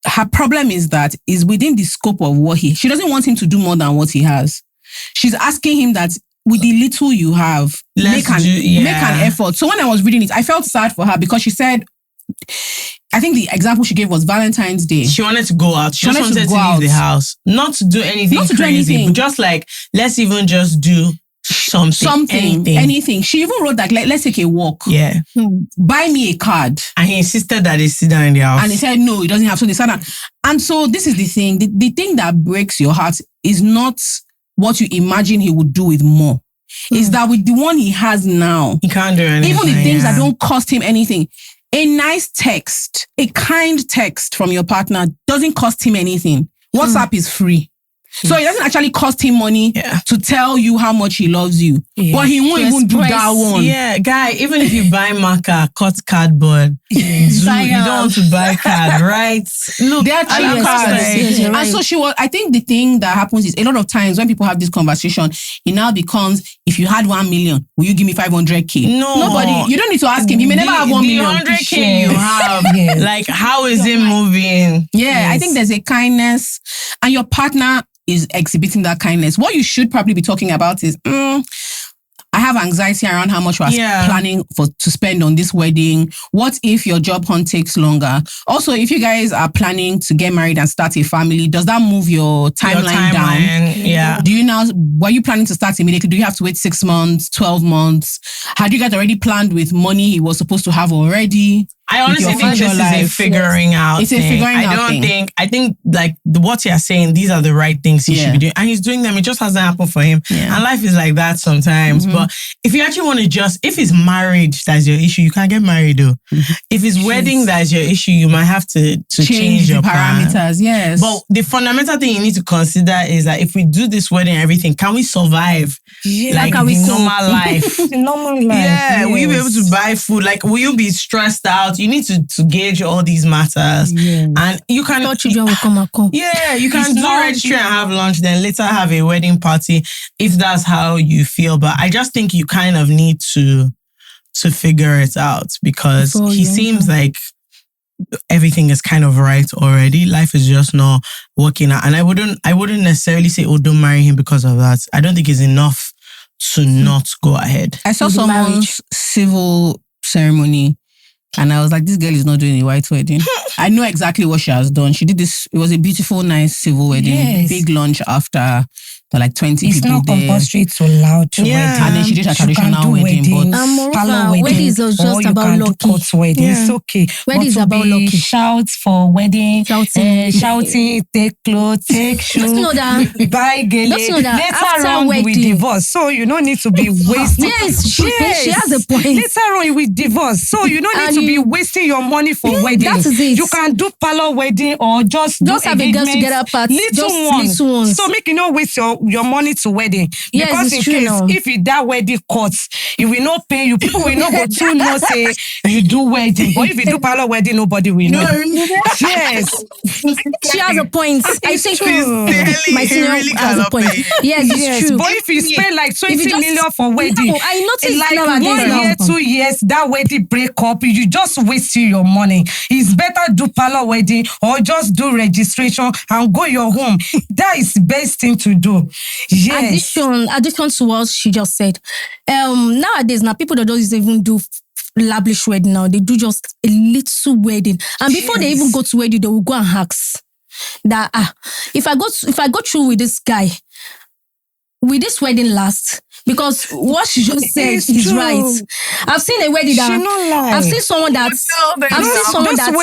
her problem is that is within the scope of what she doesn't want him to do more than what he has. She's asking him that with the little you have, make an effort. So when I was reading it, I felt sad for her because she said, I think the example she gave was Valentine's Day. She wanted to go out. She wanted to leave the house. Not to do anything crazy, but just like, let's even just do anything. She even wrote that, let's take a walk. Yeah. Buy me a card. And he insisted that they sit down in the house. And he said, no, he doesn't have. So they sat down. And so this is the thing. The thing that breaks your heart is not what you imagine he would do with more. Is that with the one he has now, he can't do anything. Even the things that don't cost him anything. A nice text, a kind text from your partner doesn't cost him anything. WhatsApp is free. So it doesn't actually cost him money to tell you how much he loves you. But he won't even do that one. Yeah, guy, even if you buy marker, cut cardboard, you don't want to buy card, right? Look, they are cheap cards. And so I think the thing that happens is a lot of times when people have this conversation, it now becomes, if you had 1 million, will you give me 500k? No. Nobody, you don't need to ask him. He may never have 1 million. 100k you have, like, how is it moving? Yeah, I think there's a kindness, and your partner is exhibiting that kindness. What you should probably be talking about is, I have anxiety around how much we're planning to spend on this wedding. What if your job hunt takes longer? Also, if you guys are planning to get married and start a family, does that move your timeline down? Yeah. Were you planning to start immediately? Do you have to wait 6 months, 12 months? Had you guys already planned with money he was supposed to have already? I honestly think this is a figuring out It's thing. a figuring out thing. I think like what you're saying, these are the right things he should be doing. And he's doing them. It just hasn't happened for him. Yeah. And life is like that sometimes. But if you actually want to if it's marriage that's your issue, you can't get married though. If it's wedding that's your issue, you might have to change your parameters. Plan. Yes. But the fundamental thing you need to consider is that if we do this wedding and everything, can we survive? Yeah. Like the normal life? The normal life. Yeah. Will you be able to buy food? Like, will you be stressed out? You need to gauge all these matters. Yeah. And you can... Your children will come and come. Yeah, you can do registry and have lunch, then later have a wedding party if that's how you feel. But I just think you kind of need to figure it out because he seems like everything is kind of right already. Life is just not working out. And I wouldn't necessarily say, oh, don't marry him because of that. I don't think it's enough to not go ahead. I saw someone's civil ceremony and I was like, this girl is not doing a white wedding. I know exactly what she has done. She did this. It was a beautiful, nice civil wedding. Yes. Big lunch after. There like 20 it's people there. It's not compulsory to loud wedding. And then she did a traditional wedding. But wedding is just about lucky. Wedding. It's okay. Wedding is about lucky. Shout for wedding. Shouting, take clothes, take shoes. Buy gele. Later on we divorce. So you don't need to be wasting. Yes, she has a point. Later on we divorce. So you don't need to be wasting your money for wedding. That is it. You can do parlor wedding or just have a girls together party. Little ones. So make you not waste your money to wedding. Yes, because in case if that wedding cuts, it will not pay you. People will not go to know say you do wedding. But if you do parlor wedding, nobody will know. Yes. She has a point. I think my senior really has a point. Yes, it's true. But if you spend like 20 million for wedding, I noticed like nowadays 1 year, 2 years, that wedding break up, you just wasting your money. It's better do parlor wedding or just do registration and go your home. That is the best thing to do. Yes. Addition to what she just said. Nowadays, now people that don't even do lavish wedding now. They do just a little wedding. And before they even go to wedding, they will go and ask that if I go through with this guy, will this wedding last? Because what she just said is right. I've seen a wedding that I've seen someone that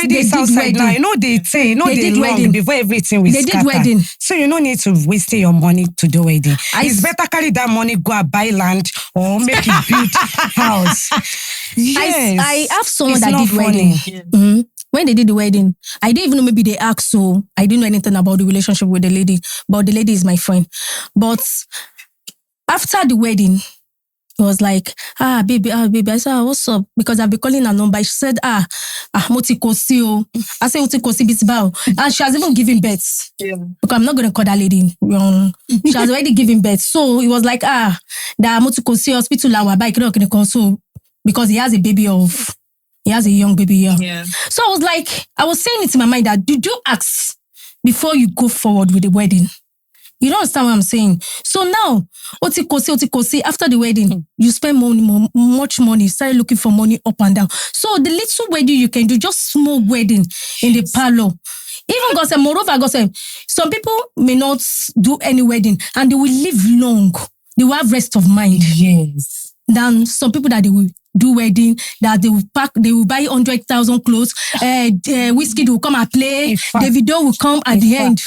they did wedding. Now, you know they say, you know they did wedding before everything we scatter. Did wedding. So you don't need to waste your money to do wedding. It's better carry that money, go and buy land or make a build house. Yes. I have someone that did wedding. Mm-hmm. When they did the wedding, I didn't even know, maybe they asked, so I didn't know anything about the relationship with the lady. But the lady is my friend. But after the wedding, it was like, baby. I said, what's up? Because I've been calling her number. She said, Moti Kosi. I said, Moti Kosi Bisbao. And she has even given birth. Yeah. Because I'm not going to call that lady wrong. She has already given birth. So it was like, that Moti Kosi hospital, so because he has a young baby here. Yeah. So I was saying it in my mind that, did you ask before you go forward with the wedding? You don't understand what I'm saying. So now, Otikosi, after the wedding, you spend much money, started looking for money up and down. So the little wedding you can do, just small wedding in the parlor. Even God said, moreover, God said, some people may not do any wedding and they will live long. They will have rest of mind. Yes. Than some people that they will do wedding, that they will buy 100,000 clothes, Whiskey will come and play, Davido will come at the end.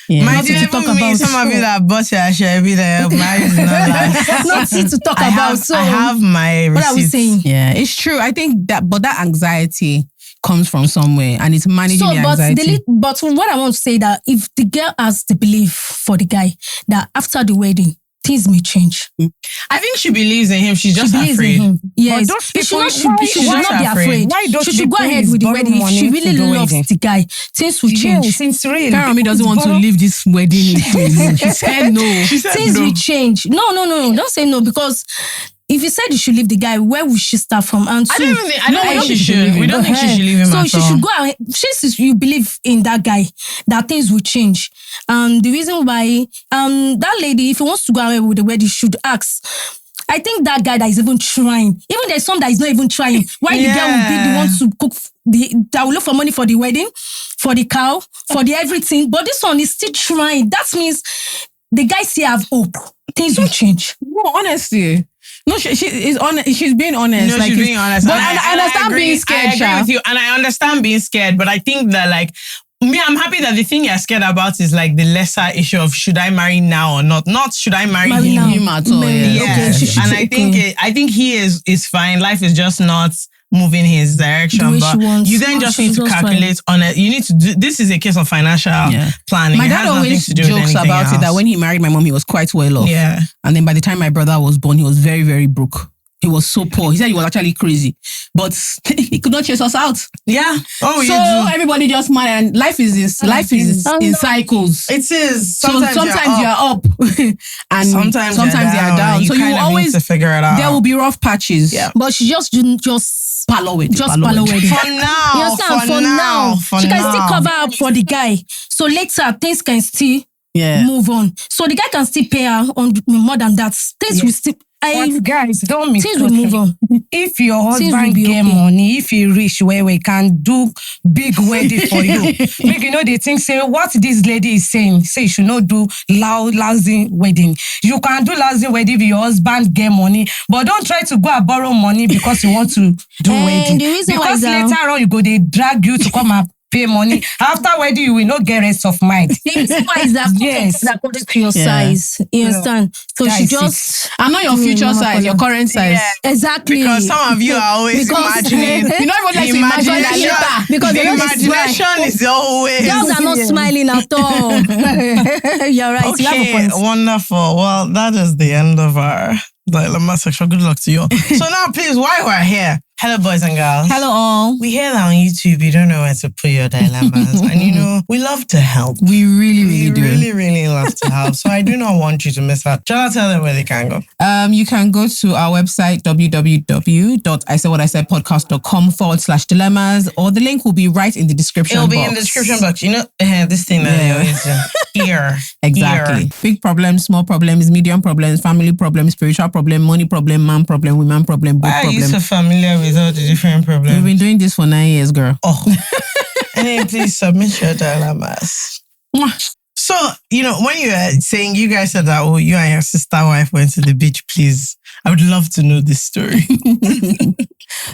Yeah. Might you talk about some of you that bought your share be there. Nothing to talk about. So I have my receipts. What are we saying? Yeah, it's true. I think that, but that anxiety, comes from somewhere and it's managing the anxiety. But what I want to say that if the girl has the belief for the guy that after the wedding, things may change. I think she believes in him. She's just believes afraid. in him. Yes. She She should not be afraid. Why don't She should go ahead with the wedding. If she really loves the guy, things will change. Yes, it's real. Karami doesn't want to leave this wedding. She said no. Things will change. No. Don't say no, because if you said you should leave the guy, where would she start from? And I don't think she should. We don't think she should leave him so at she all. should go ahead. Since you believe in that guy, that things will change. The reason why that lady, if he wants to go ahead with the wedding, should ask. I think that guy that is even trying, even there's some that is not even trying. Why the girl will be the one to cook that will look for money for the wedding, for the cow, for the everything. But this one is still trying. That means the guy still have hope. Things will change. No, honestly. No, she is honest. She's being honest. No, she's being honest. But I understand being scared. I agree with you, and I understand being scared. But I think that I'm happy that the thing you're scared about is like the lesser issue of should I marry now or not? Not should I marry him at all. Yeah. Okay, and I think he is fine. Life is just not moving his direction, but you then just need to calculate on it. You need to do. This is a case of financial planning. My dad always jokes about it that when he married my mom, he was quite well off. Yeah, and then by the time my brother was born, he was very, very broke. He was so poor. He said he was actually crazy, but he could not chase us out. Yeah. Oh, so everybody just married, and life is in cycles. It is. Sometimes you are up, and sometimes you are down. So you always need to figure it out. There will be rough patches. Yeah. But she just palo it. Just palo it. For now. For now. She can still cover up for the guy. So later things can still move on. So the guy can still pay her on more than that. Things will still. But guys, don't make things will move on. If your husband get money, if he rich where we can do big wedding for you. Make they think say what this lady is saying. Say you should not do lousy wedding. You can do lousy wedding if your husband get money, but don't try to go and borrow money because you want to do wedding. Because later on you go they drag you to come and pay money. After wedding, you will not get rest of mind. Why is that? Yes. According to your size. You understand? So she just... I'm not your future size, your current size. Yeah. Exactly. Because some of you are always imagining. You don't even like to imagine that later. Because the imagination is always... Girls are not smiling at all. You're right. Okay, you have a point. Wonderful. Well, that is the end of our dilemma section. Good luck to you. So now, please, while we're here, hello, boys and girls. Hello, all. We hear that on YouTube, you don't know where to put your dilemmas. And we love to help. We really do. We really love to help. So I do not want you to miss out. Shall I tell them where they can go? You can go to our website, www.isaidwhatisaid.com/dilemmas, or the link will be right in the description box. It'll be in the description box. This thing that they always do. Here. Exactly. Here. Big problems, small problems, medium problems, family problems, spiritual problem, money problem, man problem, woman problem, both Why problems. Are you so familiar with all the different problems? We've been doing this for 9 years, girl. Oh. And please submit your dilemmas. So, when you were saying, you guys said that, you and your sister wife went to the beach, please. I would love to know this story.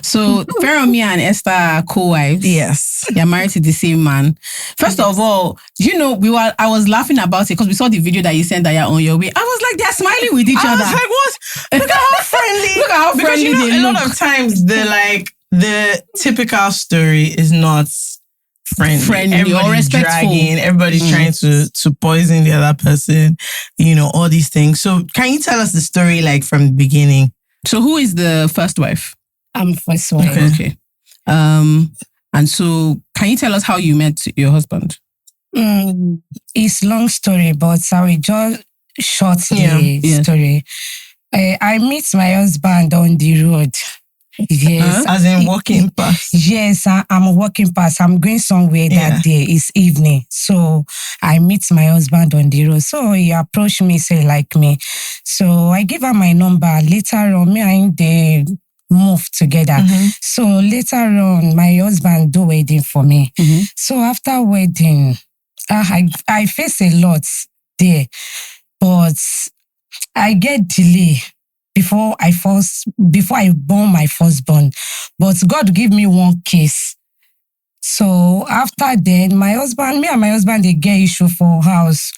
So, Feromi and Esther are co-wives. Yes. They're married to the same man. First of all, I was laughing about it because we saw the video that you sent that you're on your way. I was like, they're smiling with each other. I was like, what? Look at how friendly. Look at how friendly they a look. lot of times, the typical story is not friendly. Everybody's dragging, everybody's trying to poison the other person, all these things. So can you tell us the story from the beginning? So who is the first wife? I'm first wife. Okay. And so can you tell us how you met your husband? It's a long story, but I will just short the story. I met my husband on the road. Yes. As in walking past? Yes, I'm walking past. I'm going somewhere that day. It's evening. So I meet my husband on the road. So he approached me, say like me. So I give her my number. Later on, me and they move together. So later on, my husband do wedding for me. So after wedding, I face a lot there. But I get delay before I born my firstborn. But God give me one case. So after then, me and my husband, they get issue for house.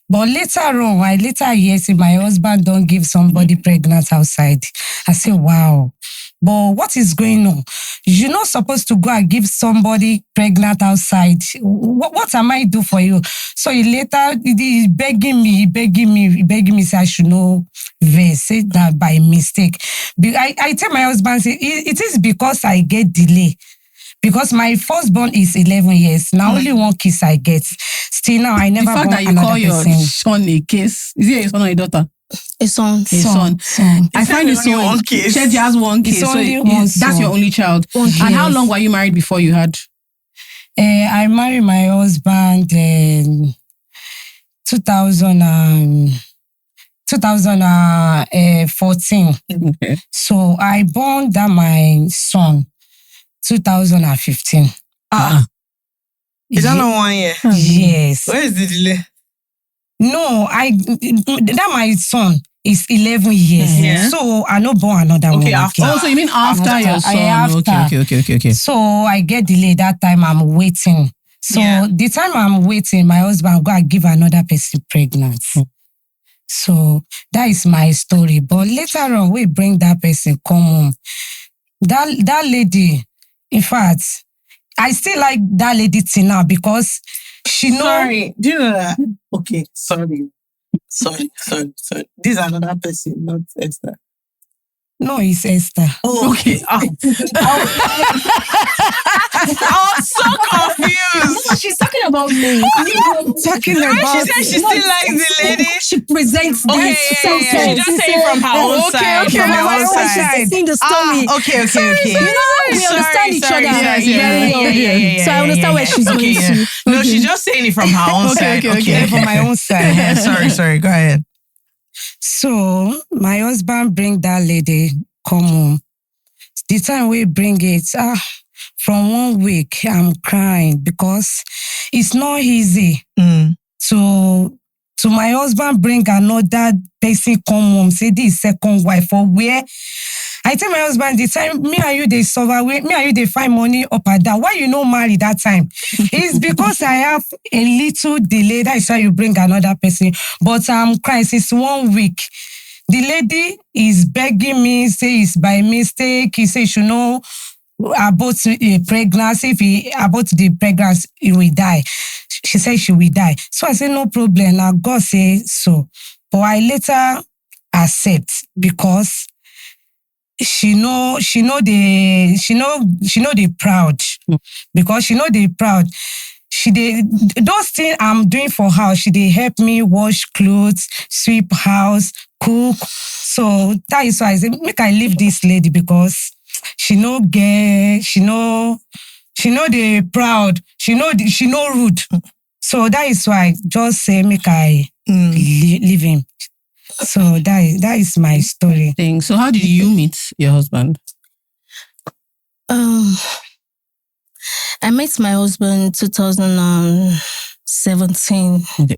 But later on, I hear say my husband don't give somebody pregnant outside. I say, wow. but what is going on? You're not supposed to go and give somebody pregnant outside. What am I do for you? So he later he begging me, say I should know this, say that by mistake. I tell my husband, say, it is because I get delay. Because my firstborn is 11 years. Now only one kiss I get. Still now, I never the fact born that you another call your person. son a kiss. Is it a son or a daughter? A son. I find it so. one kiss. She has one kiss. It's So only one that's son. your only child. And how long were you married before you had? I married my husband in 2014. Okay. So I born that my son 2015. Is that not 1 year? Yes. Where is the delay? No, that my son is 11 years. Yeah. So I no born another one. After. Oh, so you mean after your son? After. Okay. So I get delayed that time. I'm waiting. So the time I'm waiting, my husband go and give another person pregnant. So that is my story. But later on, we bring that person come home. That lady, in fact, I still like that lady till now because she know. Sorry, do you know that? Okay, sorry. This is another person, not Esther. No, it's Esther. Oh, okay. I was so confused. She's talking about me. Talking about. She said she still likes the lady. She presents Okay, this. She just saying from her own side. Okay, From her my own own side. side. She's seen the story. Okay. You know, we understand each other very well. Yeah. So I understand where she's going to. No, she's just saying it from her own side. Okay, from my own side. Yeah, sorry, go ahead. So my husband bring that lady come home. The time we bring it, from 1 week I'm crying because it's not easy to my husband bring another person come home, say this is second wife or where. I tell my husband the time me and you they suffer, me and you they find money up and down. Why you no marry that time? It's because I have a little delay. That is why you bring another person. But I'm crying since 1 week. The lady is begging me, say it's by mistake. He say she know about pregnancy. If he about the pregnancy, he will die. She said she will die. So I say no problem. Now God say so. But I later accept because she know the proud. Because she know the proud. Those things I'm doing for her, she they help me wash clothes, sweep house, cook. So that is why I say make I leave this lady because she know the proud, she know rude. So that is why just say make I leave him. So that is my story. So how did you meet your husband? I met my husband 2017. Okay.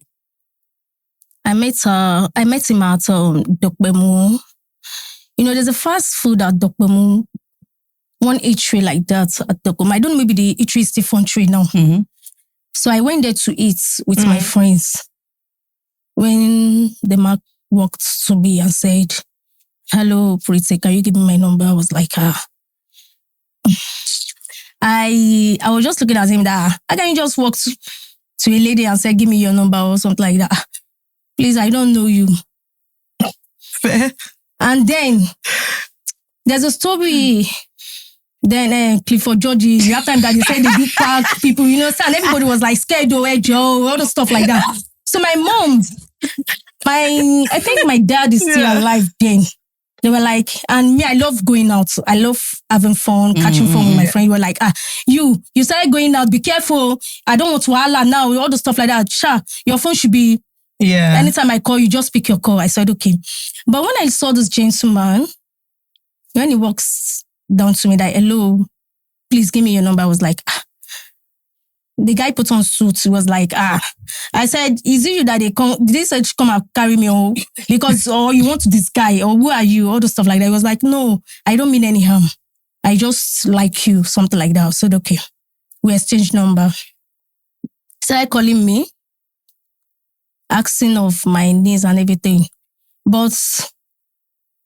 I met him at Dokbemu. You know, there's a fast food at Dokbemu. One eatery like that at Dokbemu. I don't know, maybe the eatery is still on tree now. Mm-hmm. So I went there to eat with my friends. When the man walked to me and said, "Hello, Pretty, can you give me my number?" I was like, I was just looking at him that, how can you just walk to a lady and say, "Give me your number," or something like that? Please, I don't know you. Fair. And then there's a story. Then Clifford Georgie, the other time that they said the big park people, you know, and everybody was like scared, Joe, all the stuff like that. So my mom, I think my dad is still alive then. They were like, and me, I love going out. I love having fun, catching fun with my friend. You were like, you started going out, be careful. I don't want to holler now, all the stuff like that. Sure, your phone should be, anytime I call you, just pick your call. I said, okay. But when I saw this gentleman, when he walks down to me, that, "Hello, please give me your number," I was like, The guy put on suits. He was like, I said, "Is it you that they come? Did they say come and carry me or because or you want this guy or who are you?" All the stuff like that. He was like, "No, I don't mean any harm. I just like you," something like that. I said, okay. We exchanged number. Started calling me, asking of my needs and everything. But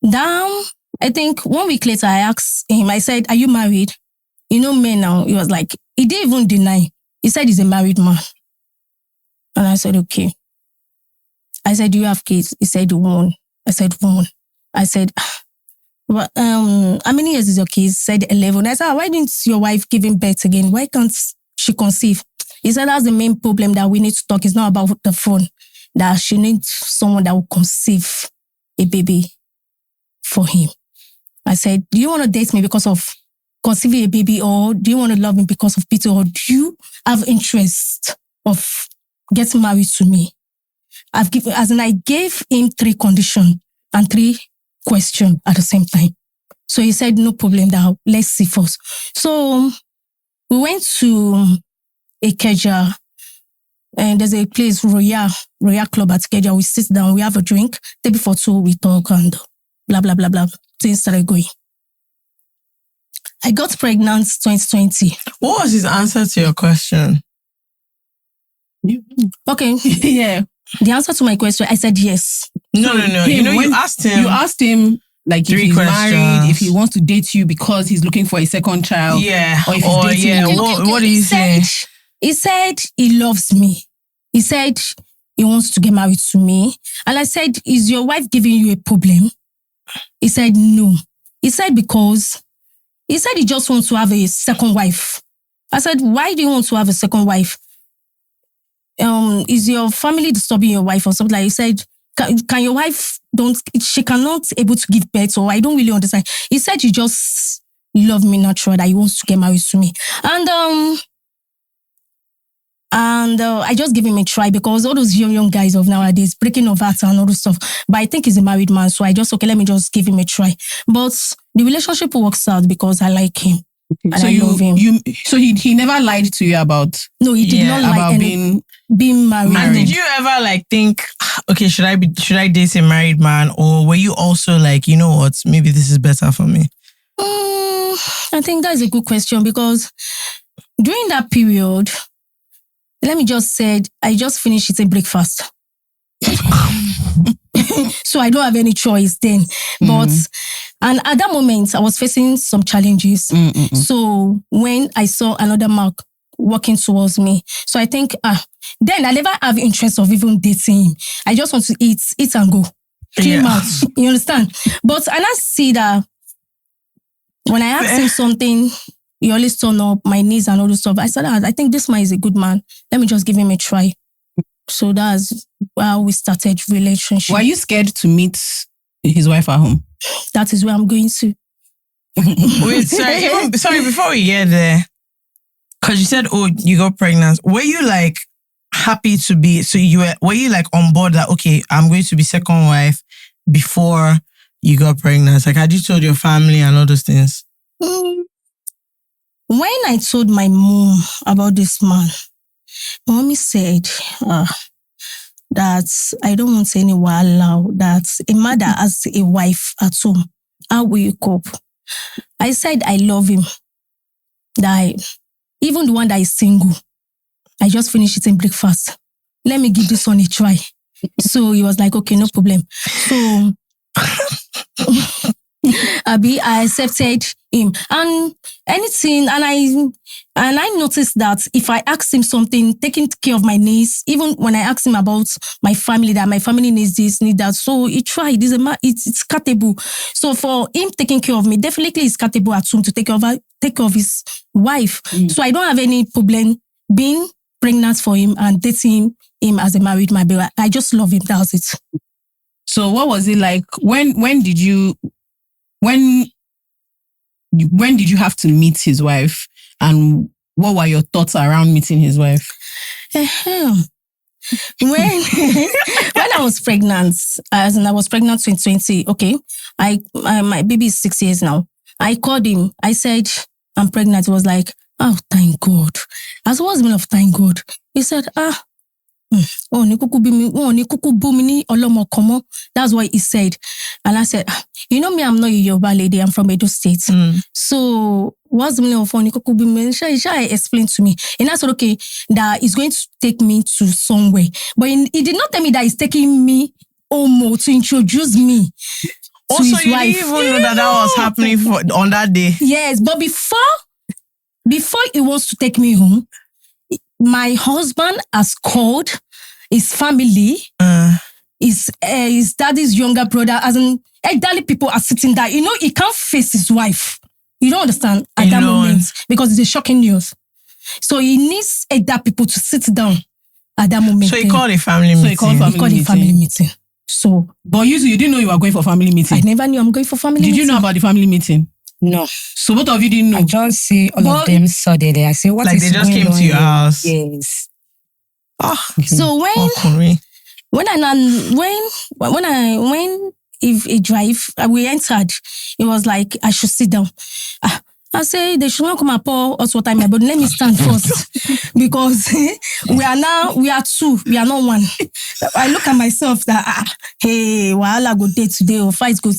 down I think 1 week later, I asked him, I said, are you married? You know men now. He was like, he didn't even deny. He said he's a married man. And I said, okay. I said, do you have kids? He said, 1. I said, 1. I said, well, how many years is your kids? He said 11. I said, why didn't your wife give him birth again? Why can't she conceive? He said, that's the main problem that we need to talk. It's not about the phone. That she needs someone that will conceive a baby for him. I said, do you want to date me because of conceiving a baby, or do you want to love me because of pity, or do you have interest of getting married to me? I gave him 3 conditions and 3 questions at the same time. So he said, no problem, now let's see first. So we went to Eachother, and there's a place, Royal Club at Eachother. We sit down, we have a drink, day before 2, we talk and blah, blah, blah, blah. Things started going. I got pregnant 2020. What was his answer to your question? Okay. Yeah. The answer to my question, I said yes. No. You asked him. You asked him, like, 3 if he's questions. married, if he wants to date you because he's looking for a second child. Yeah. Or if he's dating you. What did he say? He said he loves me. He said he wants to get married to me. And I said, is your wife giving you a problem? He said no. He said because he said he just wants to have a second wife. I said, why do you want to have a second wife? Is your family disturbing your wife or something? Like he said, can your wife she cannot able to give birth, or I don't really understand. He said he just love me natural, that he wants to get married to me. And I just give him a try, because all those young guys of nowadays, breaking of hearts and all this stuff. But I think he's a married man, so I just, okay, let me just give him a try. But the relationship works out because I like him. And so I love him. So he never lied to you about? No, he did not lie about being married. And did you ever like think, okay, should I date a married man, or were you also like, you know what, maybe this is better for me? I think that's a good question, because during that period, let me just say, I just finished eating breakfast. So I don't have any choice then. But, and at that moment, I was facing some challenges. So when I saw another Mark walking towards me, so I think, then I never have interest of even dating him. I just want to eat and go. Clean out. You understand? But and I see that when I ask him something, he always turn up my knees and all this stuff. I said, I think this man is a good man. Let me just give him a try. So that's how we started relationship. Were you scared to meet his wife at home? That is where I'm going to. Wait, sorry, before we get there, because you said, oh, you got pregnant. Were you like happy to be, were you like on board that, okay, I'm going to be second wife before you got pregnant? Like, had you told your family and all those things? When I told my mom about this man, mommy said that I don't want anyone allowed, that a mother has a wife at home. How will you cope? I said I love him. That even the one that is single, I just finished eating breakfast. Let me give this one a try. So he was like, okay, no problem. So I accepted him, and anything, and I noticed that if I asked him something, taking care of my needs, even when I asked him about my family, that my family needs this, need that, so he tried. It's capable. So for him taking care of me, definitely he's capable at home to take care of his wife. So I don't have any problem being pregnant for him and dating him as a married man. I just love him. That's it. So what was it like? When did you have to meet his wife, and what were your thoughts around meeting his wife? When I was pregnant, as in I was pregnant 2020, okay, my baby is 6 years now. I called him. I said, I'm pregnant. He was like, oh, thank God. As what's the meaning of thank God? He said, that's what he said. And I said, you know me, I'm not a Yoruba lady, I'm from Edo State. So what's the meaning of Shall I explain to me? And I said, okay, that he's going to take me to somewhere. But he did not tell me that he's taking me to introduce me Also, his you wife. didn't even know that was happening on that day. Yes, but before he wants to take me home, my husband has called his family, his daddy's younger brother, as in elderly people are sitting there. You know, he can't face his wife. You don't understand at that moment because it's a shocking news. So he needs elder people to sit down at that moment. So he called a family meeting. He called a family meeting. So, but you didn't know you were going for family meeting. I never knew I'm going for family meeting. Did you know about the family meeting? No. So both of you didn't know? I just see all of them suddenly. I say, what like is they just going came on to your here? house. Yes. So when if a drive, we entered, it was like I should sit down. I say they should not come and pour us water in my body. Let me stand first because we are two, we are not one. I look at myself that hey, wahala go day today or fight go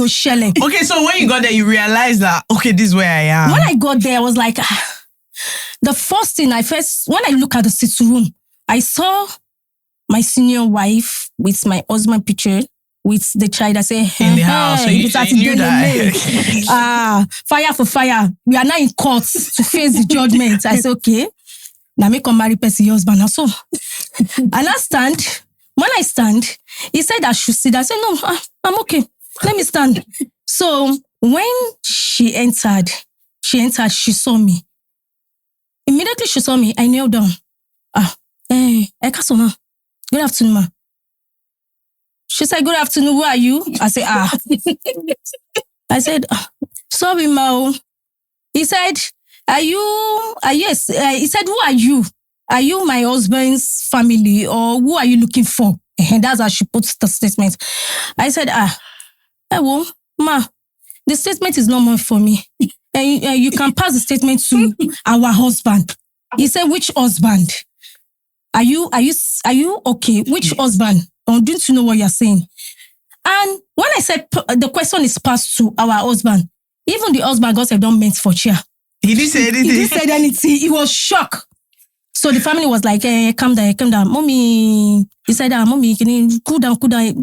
shell. Okay, so when you got there, you realized that okay, this is where I am. When I got there, I was like, the first thing when I look at the sitting room, I saw my senior wife with my husband picture. With the child, I say, in the house, so you knew that. Fire for fire. We are now in court to face the judgment. I say, okay, now me come marry person husband. So, and I stand. When I stand, he said I should sit. I said, no, I'm okay. Let me stand. So when she entered, she saw me. Immediately she saw me, I knelt down. Ekasoma, good afternoon, ma. She said, good afternoon, who are you? I said, I said, sorry, ma. He said, are you, yes. He said, who are you? Are you my husband's family or who are you looking for? And that's how she puts the statement. I said, well, ma, the statement is not more for me. And you can pass the statement to our husband. He said, which husband? Are you okay? Which husband? Don't you know what you're saying? And when I said the question is passed to our husband, even the husband got don't meant for chair. He didn't say anything. He didn't say anything. He was shocked. So the family was like, calm down. Mommy, he said, mommy, can you cool down.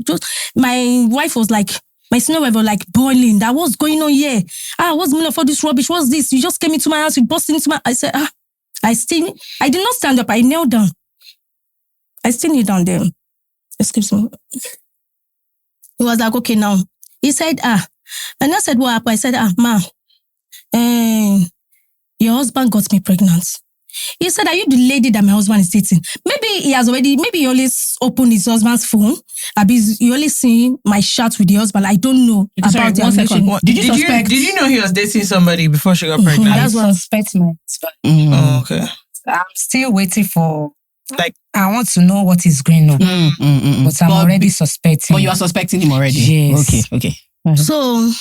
Just, my wife was like, my senior wife was like boiling. That was going on here. What's the meaning of all this rubbish? What's this? You just came into my house, you busted into my... I said, I did not stand up. I knelt down. I still kneel down there. Excuse me. He was like, okay, now. He said, And I said, what happened? I said, ma, your husband got me pregnant. He said, are you the lady that my husband is dating? Maybe he always opened his husband's phone. You only see my chat with the husband. I don't know about the relationship. Did you know he was dating somebody before she got pregnant? That's what I suspect my husband. Oh, okay. I'm still waiting for... Like, I want to know what is going on. But I'm already suspecting. But you are suspecting him already? Yes. Okay. So,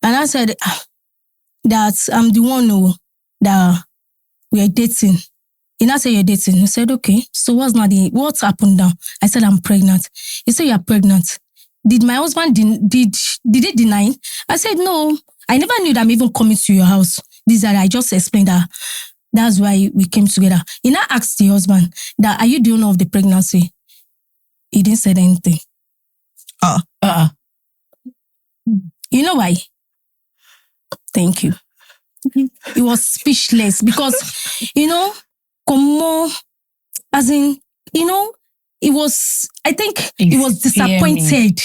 and I said that I'm the one that we are dating. He now said you're dating. I said, okay. So what's happened now? I said, I'm pregnant. He said, you're pregnant. Did my husband, did he deny? I said, no. I never knew that I'm even coming to your house. I just explained that. That's why we came together. He now asked the husband that, are you the owner of the pregnancy? He didn't say anything. You know why? Thank you. He was speechless because, as in, he was disappointed.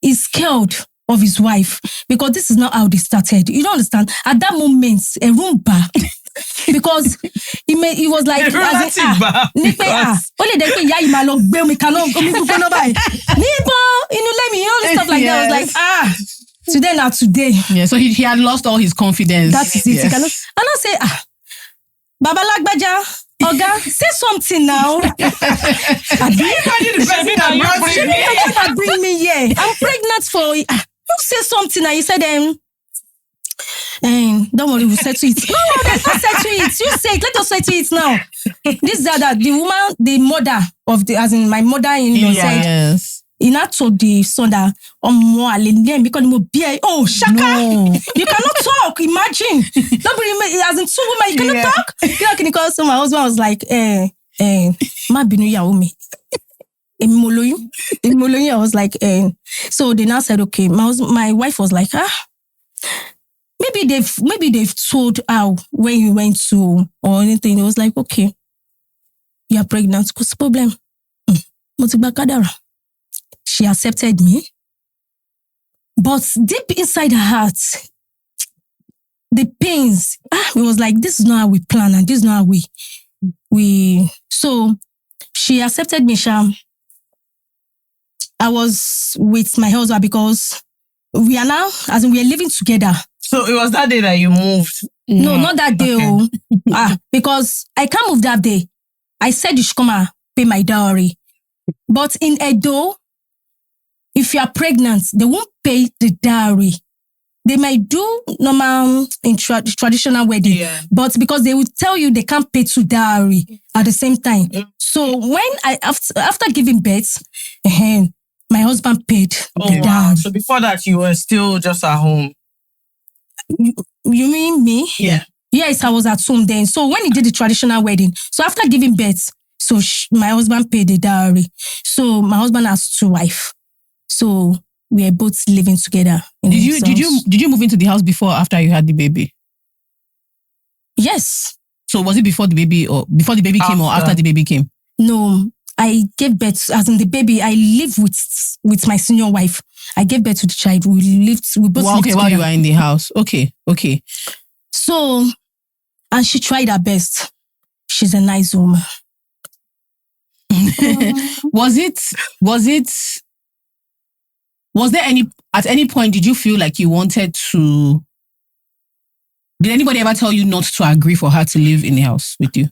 He's scared of his wife because this is not how they started. You don't understand? At that moment, a Roomba. Because he was like, only stuff like that. I was like, today. Yeah, so he had lost all his confidence. That is it. Yes. And I say, Baba Lagbaja, Oga, say something now. Bring me here. I'm pregnant for you. Say something now. He said, don't worry, we'll settle it. No, let's not settle it. You say it. Let us settle it now. This is that the woman, the mother of my mother-in-law said, yes. He not told the son that Shaka, no. You cannot talk. Imagine. Nobody, as in 2 women, you cannot talk. So my husband was like, Ma binu yaomi. Imoloyin, I was like, so they now said, okay, my wife was like, maybe they've told her when you went to or anything. It was like, okay, you are pregnant. What's the problem? She accepted me. But deep inside her heart, the pains, it was like, this is not how we plan and this is not how we so she accepted me, Sham. I was with my husband because we are now, as in we are living together. So it was that day that you moved? No, not that day. Okay. Because I can't move that day. I said you should come and pay my dowry. But in Edo, if you are pregnant, they won't pay the dowry. They might do normal in traditional wedding, but because they will tell you they can't pay to dowry at the same time. So when after giving birth, my husband paid the dowry. So before that, you were still just at home? You mean me? Yeah. Yes, I was at home then. So when he did the traditional wedding, so after giving birth, so my husband paid the dowry. So my husband has 2 wives. So we are both living together. Did you move into the house before or after you had the baby? Yes. So was it before the baby came or after the baby came? No, I gave birth, as in the baby, I live with my senior wife. I gave birth to the child. We both lived together. While you were in the house. Okay. So, and she tried her best. She's a nice woman. Was there at any point did you feel like you wanted to? Did anybody ever tell you not to agree for her to live in the house with you?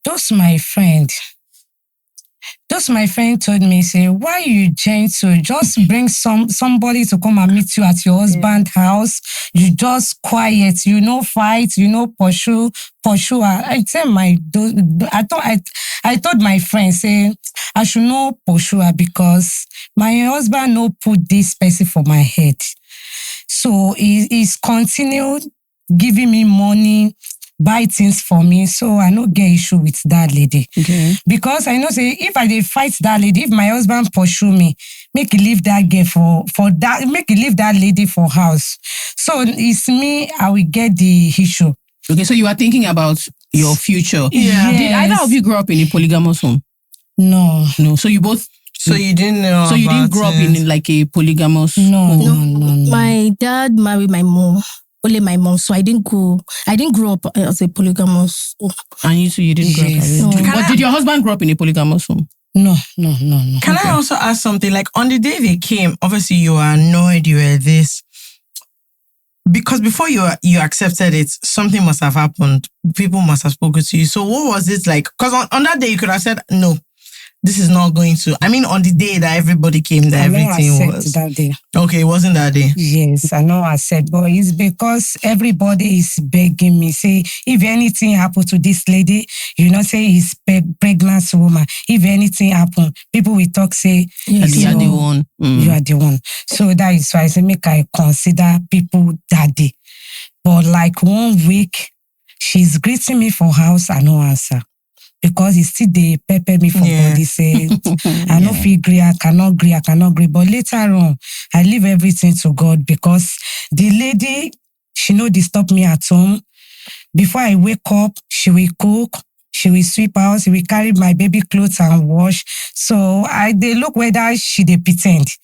Those my friend told me, say, why you gentle? Just bring somebody to come and meet you at your husband's house. You just quiet, you no fight, you no pursue. I told my friend, say, I should not pursue her because my husband no put this person for my head. So he's continued giving me money, buy things for me, so I no get issue with that lady. Okay. Because I know, say, if I dey fight that lady, if my husband pursue me, make he leave that girl for that, make he leave that lady for house. So it's me, I will get the issue. Okay, so you are thinking about your future. Yeah. Did either of you grow up in a polygamous home? No. So you both. So you didn't know. So you didn't grow up in like a polygamous home? No. My dad married my mom. Only my mom, so I didn't grow up as a polygamous. And you didn't grow up as a But did your husband grow up in a polygamous home? No. Can I also ask something? Like on the day they came, obviously you were annoyed, you were this. Because before you accepted it, something must have happened. People must have spoken to you. So what was it like? Because on that day you could have said, no, this is not going to. I mean, on the day that everybody came, that everything was. That day. Okay, it wasn't that day. Yes, I know I said, but it's because everybody is begging me. Say, if anything happened to this lady, say he's pregnant woman. If anything happened, people will talk, say, yes, you are the one. You are the one. So that is why I say, make I consider people that day. But like 1 week, she's greeting me for house, I no answer. Because he still they pepper me for body, say, I no feel agree, I cannot agree. But later on, I leave everything to God because the lady, she no disturb me at home. Before I wake up, she will cook, she will sweep house, she will carry my baby clothes and wash. So they look whether she they pretend.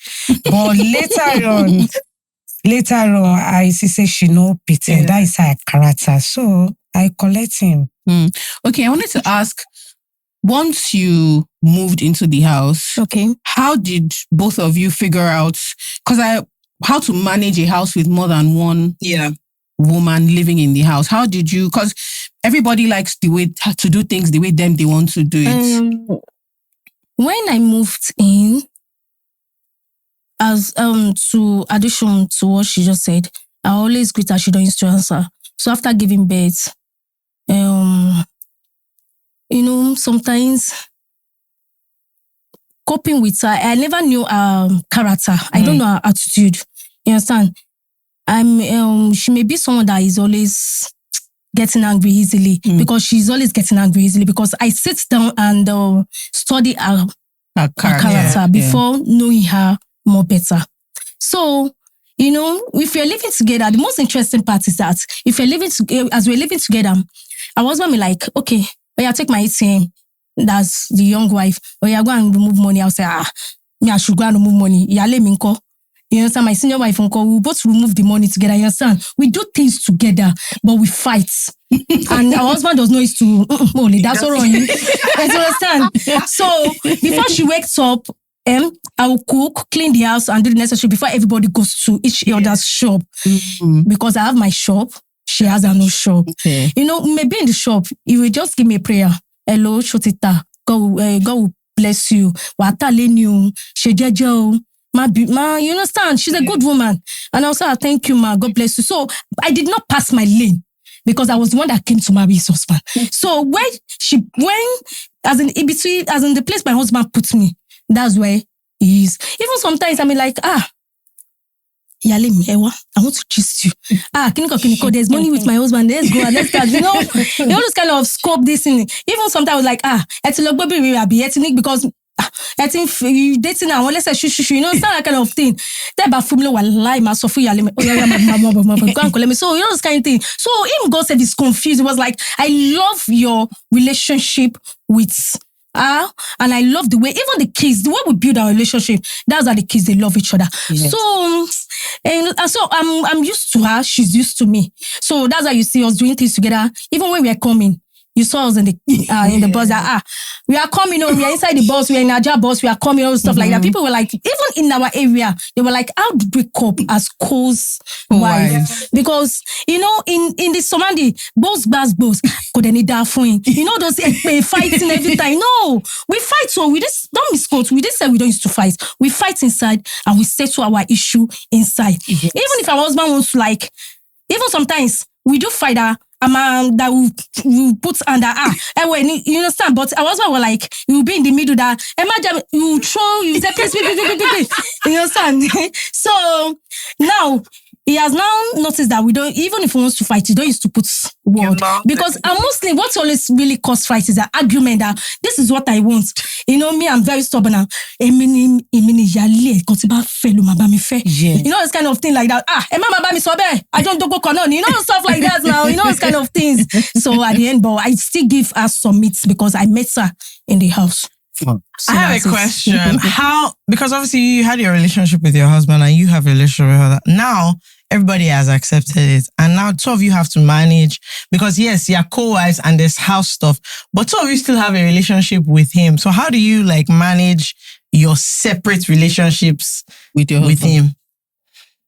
But later on, I see say she no pretend. That is her character. So I collect him. Okay, I wanted to ask, once you moved into the house, how did both of you figure out, how to manage a house with more than one woman living in the house? How did you, because everybody likes the way to do things the way they want to do it. When I moved in, as to addition to what she just said, I always greet her, she don't used to answer. So after giving birth, sometimes coping with her, I never knew her character. I don't know her attitude. You understand? She may be someone that is always getting angry easily because she's always getting angry easily because I sit down and study her character before knowing her more better. So, if you're living together, the most interesting part is that if you're living as we're living together, our husband be like, okay, take my ATM. That's the young wife. Go and remove money. I'll say, me, I should go and remove money. You understand? My senior wife, uncle, we both remove the money together. You understand? We do things together, but we fight. And our husband does know it's to, that's all wrong. You understand? So, before she wakes up, I will cook, clean the house, and do the necessary before everybody goes to each other's shop. Because I have my shop, she has her no shop. Okay. Maybe in the shop, you will just give me a prayer. Hello, Shotita. God will bless you. Ma, you understand? She's a good woman. And also, I thank you, ma. God bless you. So, I did not pass my lane because I was the one that came to marry his husband. So, as in the place my husband put me, that's where he is. Even sometimes, I mean, like, Yalim, I want to kiss you. Kiniko, there's money with my husband. Let's go and let's start. You always kind of scope this in. Even sometimes I was like, ethnic because I think you dating now, let's say it's not that kind of thing. That about formula will lie, my Sophia, so this kind of thing. So him God said he's confused. It was like, I love your relationship with and I love the way, even the kids, the way we build our relationship, that's how the kids, they love each other. Yes. So, and so I'm used to her, she's used to me. So that's how you see us doing things together. Even when we are coming, you saw us in the bus that, we are coming home, we are inside the bus, we are in Aja bus, we are coming home, stuff like that. People were like, even in our area, they were like, how did we cope as Cole's wife? Because, in the Somali, boss, could any da phone? Those fighting every time. No, we fight, so we just, don't misquote, we didn't say we don't used to fight. We fight inside and we settle our issue inside. Yes. Even if our husband wants to even sometimes, we do fight that we put under you understand, but our husband were like, you will be in the middle that imagine you throw, you say please, you understand? So now he has now noticed that we don't, even if he wants to fight, he don't used to put word. Because mostly what always really cause fight is an argument that this is what I want. Me, I'm very stubborn now. This kind of thing like that. I don't go on. Stuff like that now. Those kind of things. So at the end, but I still give her some meats because I met her in the house. So I have a question. Because obviously you had your relationship with your husband and you have a relationship with her. Now, everybody has accepted it. And now two of you have to manage. Because yes, you're co-wives and there's house stuff. But two of you still have a relationship with him. So how do you manage your separate relationships with him?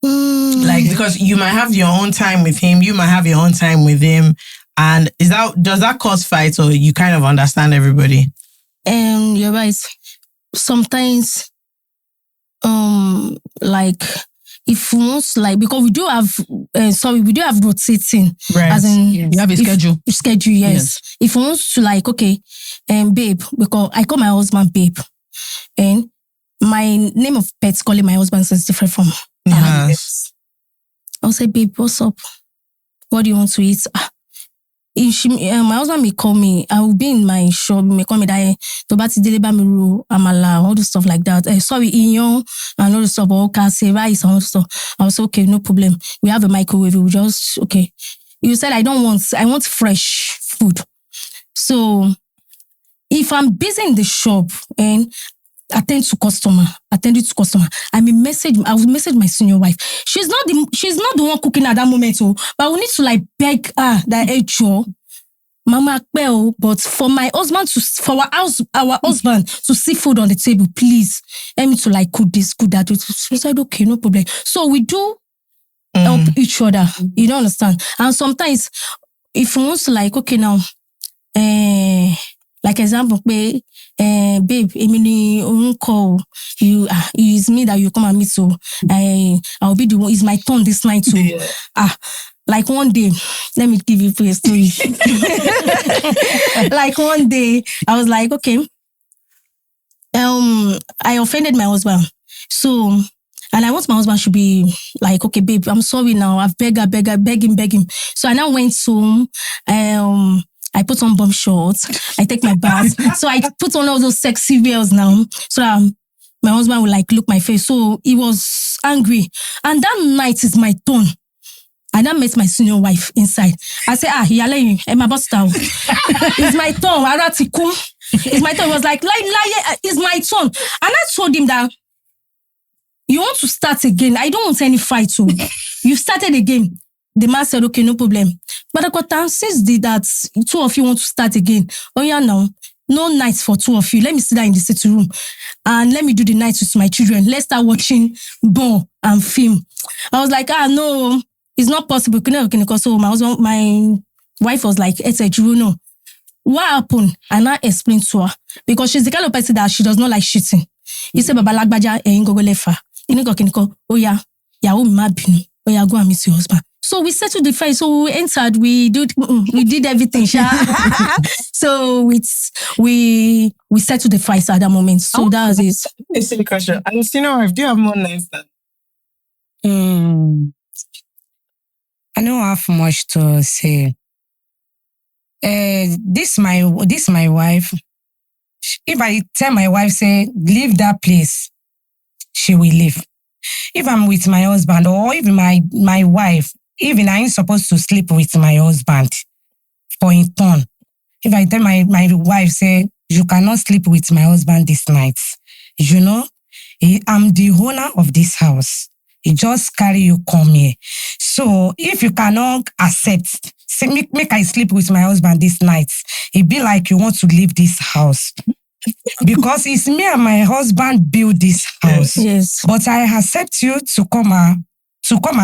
Because you might have your own time with him. You might have your own time with him. And does that cause fights or you kind of understand everybody? You're right. Sometimes, if once, because we do have, rotating. Right. As in, you have a schedule. Schedule, yes. If wants to okay, babe, because I call my husband babe, and my name of pets calling my husband is different from. Yes. I'll say, babe, what's up? What do you want to eat? If my husband may call me, I will be in my shop, may call me that Tobati deliver me amala, all the stuff like that. Sorry, inyo, and all the stuff, okay, say rice, and all the stuff. I was okay, no problem. We have a microwave, we just, okay. You said I want fresh food. So, if I'm busy in the shop and attending to customer, I will message my senior wife. She's not the one cooking at that moment, but we need to beg her that Mama but for my husband our husband to see food on the table, please. Let me to cook this, cook that. She said, okay, no problem. So we do help each other. You don't understand? And sometimes if we want to okay now, example, babe, Emily, call you. It's me that you come and meet. So I'll be the one. It's my turn this night too. Yeah. One day, let me give you a story. One day, I was okay. I offended my husband, so And I want my husband should be like, okay, babe, I'm sorry now. I've beg him. So I now went home. I put on bomb shorts. I take my bath. So I put on all those sexy veils now. So that my husband would like look my face. So he was angry. And that night is my turn. I now met my senior wife inside. I said, Yale, my boss down. It's my turn. It's my turn. He was like, it's my turn. And I told him that you want to start again. I don't want any fight. So you started again. The man said, okay, no problem. But I got since that 2 of you want to start again. Oh yeah, now. No nights for 2 of you. Let me sit down in the sitting room and let me do the nights with my children. Let's start watching ball and film. I was like, no, it's not possible. So my husband, my wife was like, no. What happened? And I explained to her because she's the kind of person that she does not like shitting. He said, Baba Lagbaja, go lefa. Oh yeah, oh yeah, go and meet your husband. So we settled the fight. So we entered. We did everything. So we settled the fight at that moment. So that was it. A silly question. And wife, do you have more nights than? I don't have much to say. This my wife. If I tell my wife, say, leave that place, she will leave. If I'm with my husband or even my wife, even I ain't supposed to sleep with my husband for in turn. If I tell my wife, say, you cannot sleep with my husband this night, I'm the owner of this house. He just carry you come here. So if you cannot accept, say, make I sleep with my husband this night, it be like you want to leave this house. Because it's me and my husband build this house. Yes. But I accept you to come and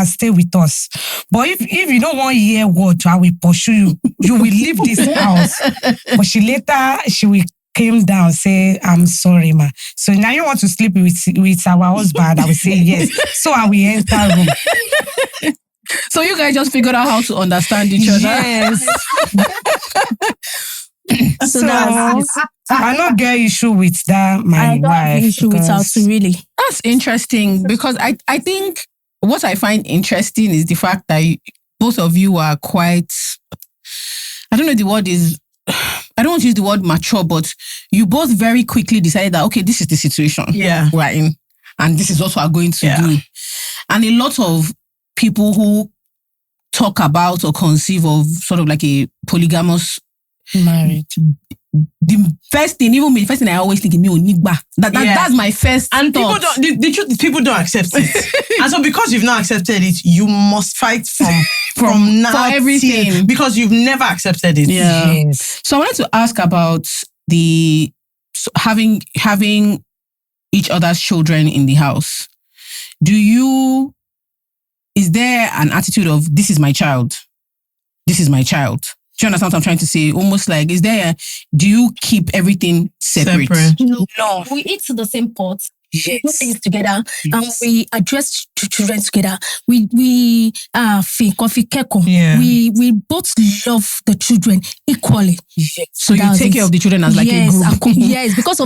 stay with us. But if you don't want to hear word, I will pursue you. You will leave this house. But she will came down, say, I'm sorry, ma. So now you want to sleep with our husband? I will say yes. So I will enter room. So you guys just figured out how to understand each other? Yes. So I don't get issue with that, my wife. I don't have issue with her too, really. That's interesting because I think what I find interesting is the fact that both of you are quite, I don't know the word is, I don't want to use the word mature, but you both very quickly decided that, okay, this is the situation we're in, and this is what we're going to do. And a lot of people who talk about or conceive of sort of like a polygamous marriage, the first thing I always think is that's my first and thought. People don't accept it. And so because you've not accepted it, you must fight from now for everything till, because you've never accepted it. Yes. So I wanted to ask about the having each other's children in the house. Is there an attitude of this is my child? This is my child. Do you understand what I'm trying to say? Almost like, do you keep everything separate? No. We eat the same pot. Yes. We do things together. Yes. And we address children together. We both love the children equally. Yes. So you take care of the children as like a group. Yes, because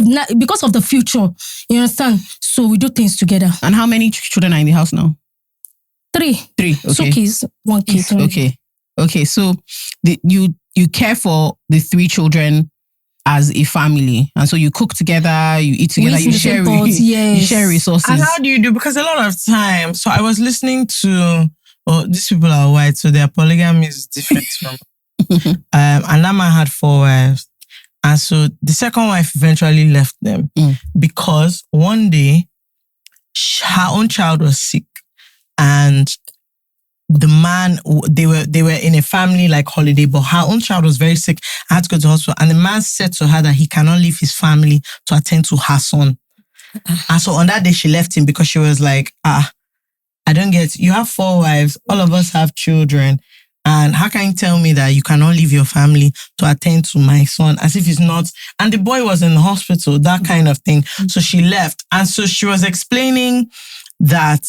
of the future. You understand? So we do things together. And how many children are in the house now? 3. 3. Okay. 2 kids, 1 kid. Okay. So you care for the 3 children as a family, and so you cook together, you eat together, you share resources. And how do you do? Because a lot of times, so I was listening to, these people are white, so their polygamy is different from. And that man had 4 wives, and so the second wife eventually left them because one day her own child was sick, and the man, they were in a family like holiday, but her own child was very sick. I had to go to the hospital, and the man said to her that he cannot leave his family to attend to her son. And so on that day, she left him because she was like, I don't get, you have 4 wives, all of us have children, and how can you tell me that you cannot leave your family to attend to my son as if it's not, and the boy was in the hospital, that kind of thing. So she left. And so she was explaining that,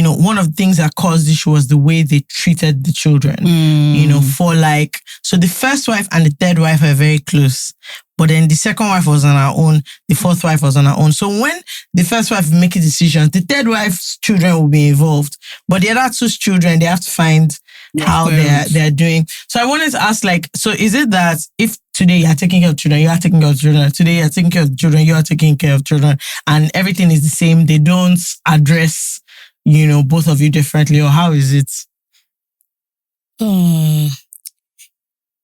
one of the things that caused issue was the way they treated the children. So the first wife and the third wife are very close. But then the second wife was on her own. The fourth wife was on her own. So when the first wife make a decision, the third wife's children will be involved. But the other two's children, they have to find how they're doing. So I wanted to ask, so is it that if today you are taking care of children, you are taking care of children, today you are taking care of children, you are taking care of children, and everything is the same, they don't address, both of you differently, or how is it?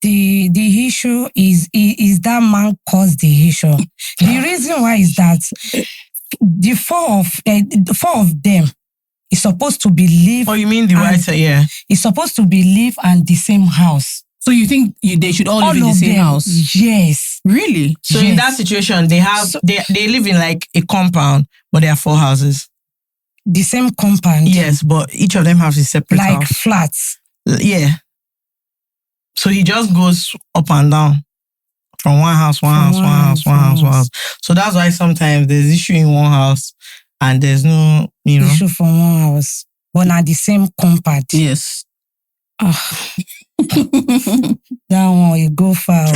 The issue is that man caused the issue. The reason why is that the four of them is supposed to be live. Oh, you mean the writer? Yeah, it's supposed to be live and the same house. So you think they should all live in the same house? Yes. Really? So in that situation, they live in like a compound, but there are 4 houses. The same compound. Yes, but each of them has a separate house. Like flats. Yeah. So he just goes up and down from one house. So that's why sometimes there's issue in one house and there's no, issue from one house, but not the same compound. Yes. That one you go far.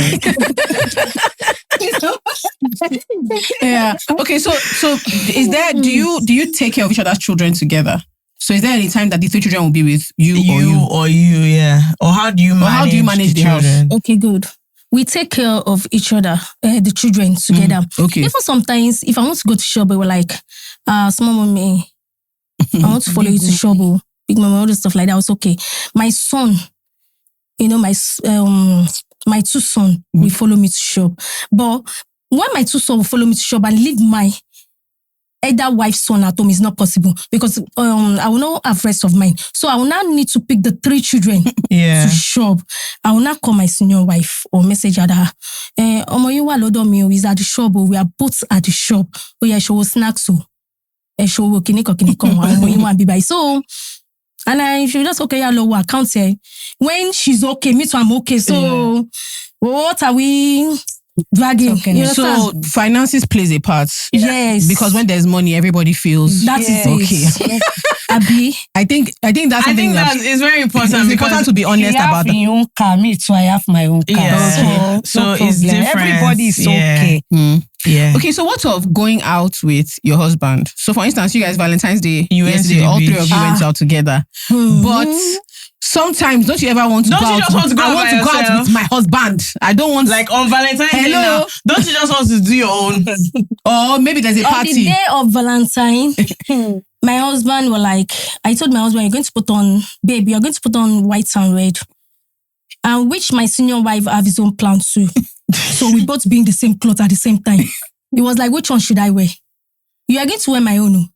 Yeah. Okay. So is there? Do you take care of each other's children together? So is there any time that the 3 children will be with you or you? Yeah. Or how do you manage the house? children? Okay, good. We take care of each other, the children together. Okay. Even sometimes, if I want to go to shop, we were like, small mommy, I want to follow you to shop, big mama, all the stuff like that. Was okay. My son, my 2 sons will follow me to shop. But when my 2 sons will follow me to shop and leave my either wife's son at home is not possible because I will not have rest of mind. So I will now need to pick the 3 children to shop. I will not call my senior wife or message her that Omoyiwa is at the shop. We are both at the shop. Oh yeah, she will snack so. She will kiniko. So and she just okay, low account here. When she's okay, me too, I'm okay. So what are we dragging? Okay. So finances plays a part. Yes. Because when there's money, everybody feels that is okay. Abi. I think that's something that is very important. It's important to be honest about that. You have your own car, me too, I have my own car. Yeah. So no it's different. Everybody is okay. Yeah. Okay, so what of going out with your husband? So for instance, you guys Valentine's Day, yesterday, all 3 of you went out together. But sometimes, don't you ever want to go out? Just want to go I want to go out with my husband. I don't want like on Valentine's Day now. Don't you just want to do your own? Or maybe there's a party. On the day of Valentine, my husband was like, I told my husband, you're going to put on white and red. And which my senior wife have his own plan too. So we both being the same clothes at the same time. It was like, which one should I wear? You are going to wear my own.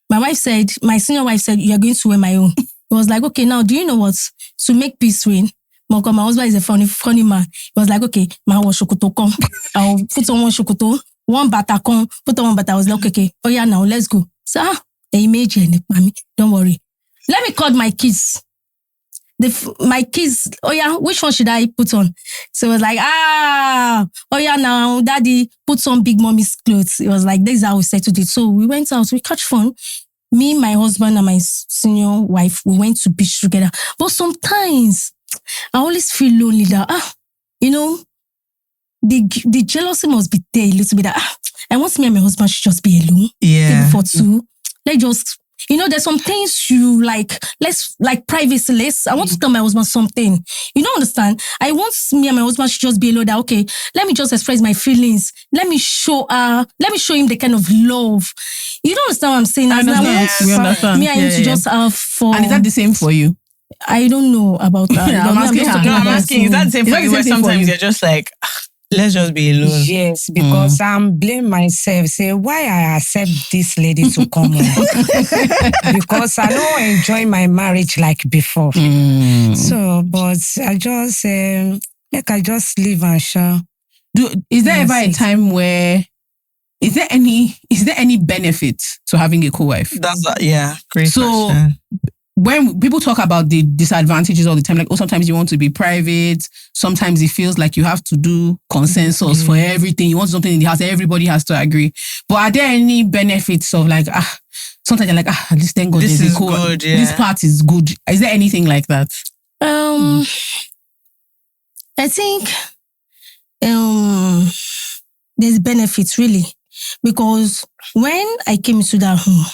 My senior wife said, you are going to wear my own. It was like, okay, now do you know what? To make peace reign, my husband is a funny man. He was like, okay, my shokoto come. I'll put on one shokoto, one bata come, put on one bata. I was like, okay. Oh yeah, now let's go. So, mommy, don't worry. Let me call my kids. My kids, oh yeah, which one should I put on? So it was like, oh yeah, now daddy put on big mommy's clothes. It was like, this is how we settled it. So we went out, we catch fun. Me, my husband, and my senior wife, we went to beach together. But sometimes I always feel lonely that, the jealousy must be there a little bit that, I want me and my husband should just be alone. Yeah. For 2. Let's just, there's some things you like, privacy. I want to tell my husband something. You don't understand? I want me and my husband should just be alone that, okay, let me just express my feelings. Let me show him the kind of love. You don't understand what I'm saying? We understand. Me and him to just have fun. And is that the same for you? I don't know about that. I'm asking, is that the same for you? Where sometimes you're just like, let's just be alone. Yes, because I'm blame myself. Say, why I accept this lady to come on? Because I don't enjoy my marriage like before. So, but I just I just live and share. Is there ever a time where is there any benefit to having a co-wife? That's great. So question. When people talk about the disadvantages all the time, like, sometimes you want to be private, sometimes it feels like you have to do consensus for everything. You want something in the house, everybody has to agree. But are there any benefits of like, sometimes you're like, at least thank God This there's is a code. good, yeah. This part is good. Is there anything like that? I think there's benefits really, because when I came into that home,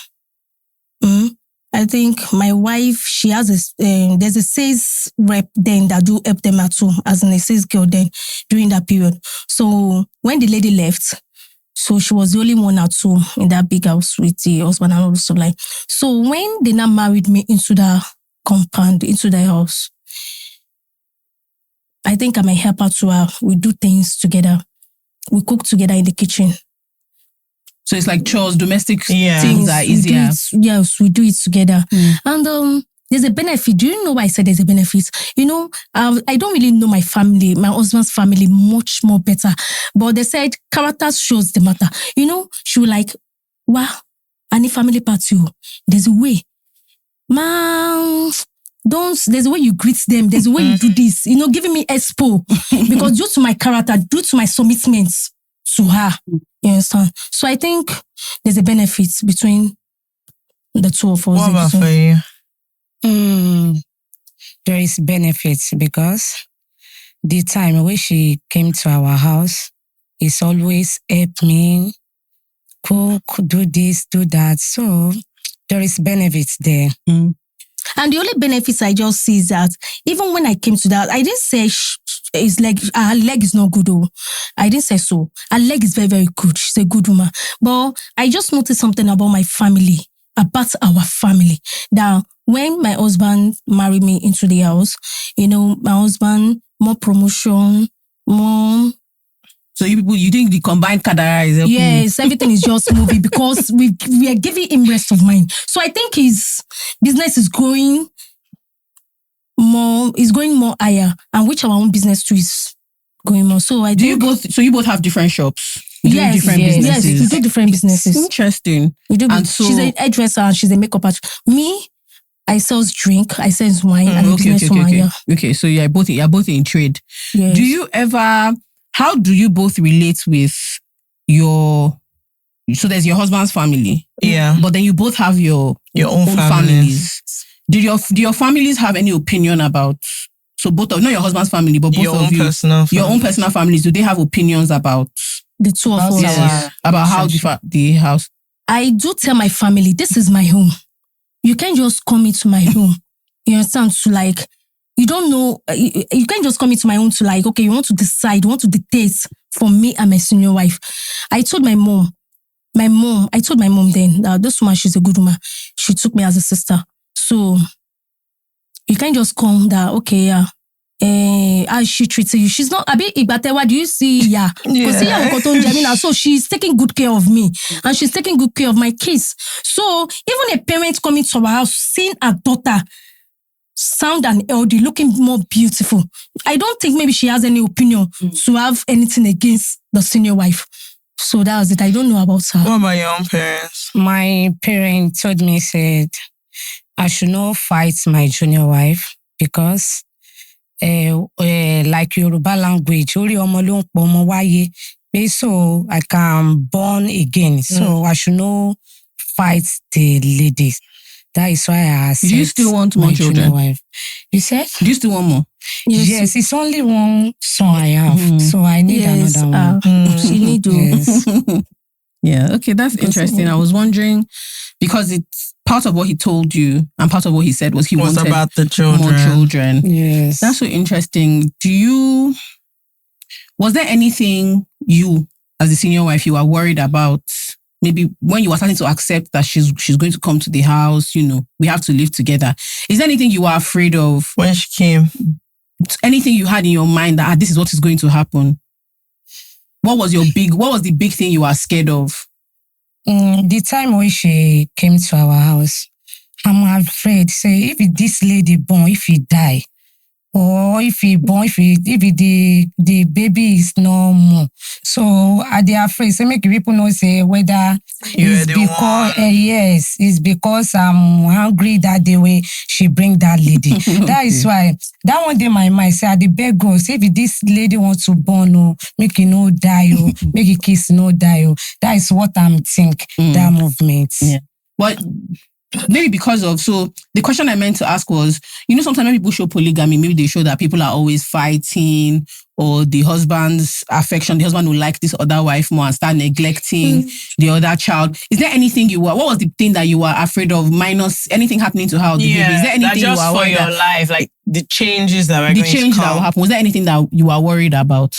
I think my wife, she has there's a sales rep then that do help them at home as a sales girl then during that period. So when the lady left, so she was the only one at home in that big house with the husband and all stuff like. So when they now married me into the compound, into the house, I think I'm a helper to her. We do things together. We cook together in the kitchen. So it's like chores, domestic Yeah. things are easier. Yes, we do it together. And there's a benefit. Do you know why I said there's a benefit? You know, I don't really know my family, my husband's family much more better. But they said character shows the matter. You know, she was like, wow, any family party, there's a way. Man, there's a way you greet them. There's a way you do this. You know, giving me expo. Because due to my character, due to my submittance to her, you understand? So I think there's a benefit between the two of us. What about for you? There is benefits because the time when she came to our house, it's always help me cook, do this, do that. So there is benefits there. And the only benefits I just see is that even when I came to that, I didn't say it's like her leg is not good. I didn't say so. Her leg is very, very good. She's a good woman. But I just noticed something about my family, about our family. That when my husband married me into the house, you know, my husband, more promotion, more... So you think the combined kadara is helping? Yes, everything is just moving because we are giving him rest of mind. So I think his business is growing more, higher, and which our own business too is going more. So you both have different shops? Yes, different businesses? Yes, we do different businesses. Interesting. We do. And so, she's a hairdresser and she's a makeup artist. Me, I sell drink, I sell wine, and business woman. Okay. Yeah. Okay, so you're both in trade. Yes. How do you both relate with so there's your husband's family? Yeah. But then you both have your own families. Do your families have any opinion about, so both of, not your husband's family, but both of you, your own personal families, do they have opinions about the two of us? Yes, about how the house? I do tell my family, this is my home. You can't just come into my home. You understand? To like, you don't know, you can't just come into my home to like, okay, you want to decide, you want to dictate for me and my senior wife. I told my mom then that this woman, she's a good woman. She took me as a sister. So you can't just come that, okay, how she treats you. She's not, what do you see? Yeah. So she's taking good care of me and she's taking good care of my kids. So even a parent coming to our house, seeing a daughter sound and healthy, looking more beautiful, I don't think maybe she has any opinion to have anything against the senior wife. So that was it. I don't know about her. What about your own parents? My parent told me, said, I should not fight my junior wife because like Yoruba language, so I can born again. So I should not fight the ladies. That is why I accept. Do you still want more children? Wife. You said? Do you still want more? Yes, it's only one son I have. So I need another one. She need to. Yes. Yeah, okay, that's interesting. I was wondering, because it's part of what he told you and part of what he said was he wanted about the children. More children. Yes. That's so interesting. Was there anything you, as the senior wife, you are worried about? Maybe when you were starting to accept that she's going to come to the house, you know, we have to live together. Is there anything you were afraid of? When she came? Anything you had in your mind that this is what is going to happen? What was the big thing you were scared of? The time when she came to our house, I'm afraid, say, if this lady born, if he die, or if he born, if the baby is no more. So they are afraid. So make people know, say, whether it's because, yes, it's because I'm hungry that the way she bring that lady. That is why, that one day my mind say, I the beg God, say, if this lady wants to born, make it no die, make it kiss no die. That is what I'm think, that movement. Yeah. But maybe because of, so the question I meant to ask was, sometimes when people show polygamy, maybe they show that people are always fighting, or the husband's affection, the husband will like this other wife more and start neglecting the other child. Is there anything what was the thing that you were afraid of, minus anything happening to her? Is there anything you were worried about? Just for your life, like the changes that were going to come. The change that will happen. Was there anything that you were worried about?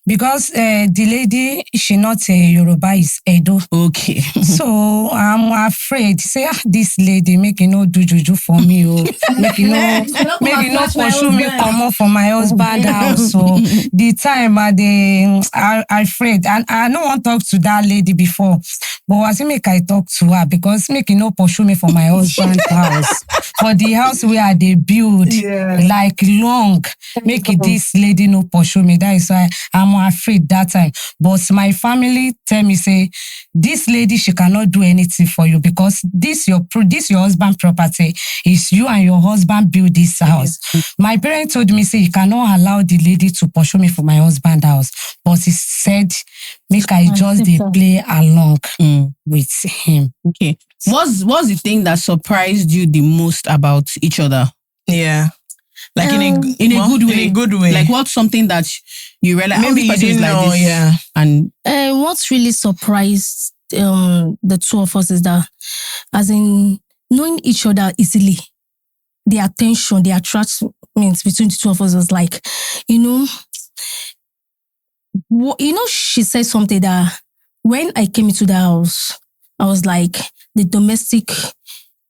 Because the lady, she not a Yoruba, is Edo. Okay. So I'm afraid. Say, this lady make no do juju for me. Make no pursue me come up for my husband house. So the time I afraid. And I don't want to talk to that lady before. But I say make I talk to her because make no pursue me for my husband's house. For the house where they build like long. Make this lady no pursue me. That is why I'm afraid that time. But my family tell me, say, this lady, she cannot do anything for you because this your husband property. Is you and your husband build this house. My parents told me, say, you cannot allow the lady to pursue me for my husband's house. But he said, make I just play along with him. Okay. What's the thing that surprised you the most about Eachother? Yeah. Like in a good way. In a good way. Like what's something that you realize maybe you didn't know, And what's really surprised the two of us is that, as in knowing each other easily, the attention, the attachment between the two of us was like, she said something that when I came into the house, I was like, the domestic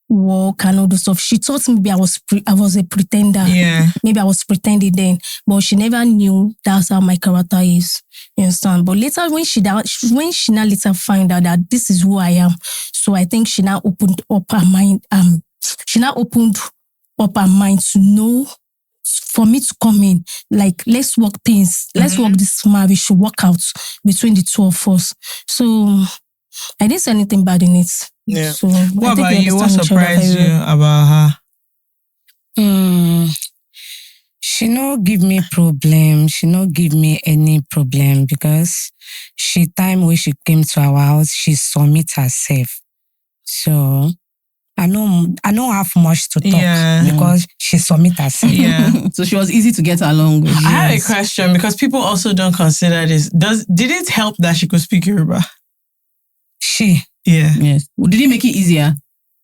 work and all the stuff. She thought maybe I was a pretender. Yeah. Maybe I was pretending then, but she never knew that's how my character is. You understand? But later, when she now later find out that this is who I am, so I think she now opened up her mind. She now opened up her mind to know, for me to come in, like, let's work things. Let's work this marriage to work out between the two of us. So I didn't say anything bad in it. Yeah. So what about you? What surprised you about her? She no give me problem. She no give me any problem because time when she came to our house, she submit herself. So I don't have much to talk because she submit herself. Yeah. So she was easy to get along with. I have a question because people also don't consider this. Did it help that she could speak Yoruba? Yeah. Yes. Well, did it make it easier?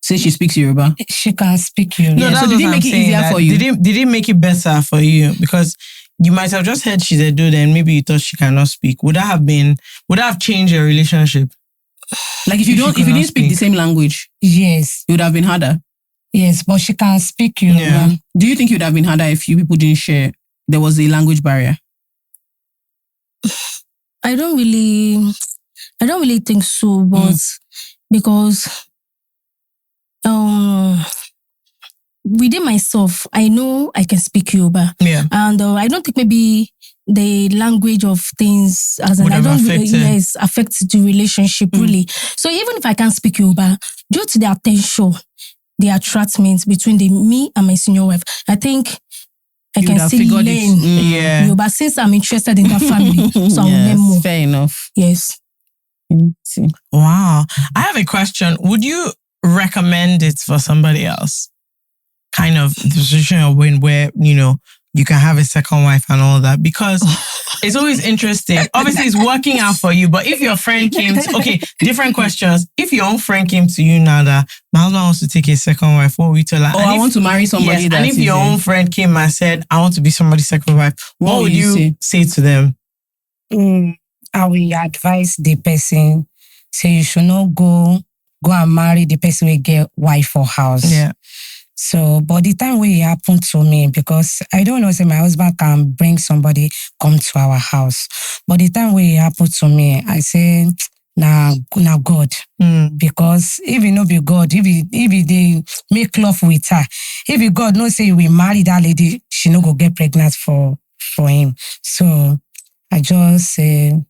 Say she speaks Yoruba. She can speak Yoruba. No, so did it make it easier for you? Did it make it better for you? Because you might have just heard she's a dude and maybe you thought she cannot speak. Would that have changed your relationship? Like if you didn't speak the same language? Yes. It would have been harder? Yes, but she can speak Yoruba. Yeah. Do you think it would have been harder if you people didn't share? There was a language barrier? I don't really think so, but because within myself, I know I can speak Yoruba. Yeah. And I don't think maybe the language of things affects the relationship really. So even if I can't speak Yoruba, due to the attention, the attachment between me and my senior wife, I think I can still learn Yoruba since I'm interested in that family. So I'll learn more. Fair enough. Yes. Wow. I have a question. Would you recommend it for somebody else? Kind of the position of where, you can have a second wife and all that, because it's always interesting. Obviously, it's working out for you, but if your friend came to, different questions. If your own friend came to you now that my husband wants to take a second wife, what would you tell her? I want to marry somebody and if your own friend came and said, I want to be somebody's second wife, what would you say to them? I will advise the person, say you should not go and marry the person who get wife or house. Yeah. So, but the time when it happened to me, because I don't know, say my husband can bring somebody come to our house. But the time when it happened to me, I say, now God. Because if it not be God, if they make love with her, if God no say we marry that lady, she no go get pregnant for him. So I just say,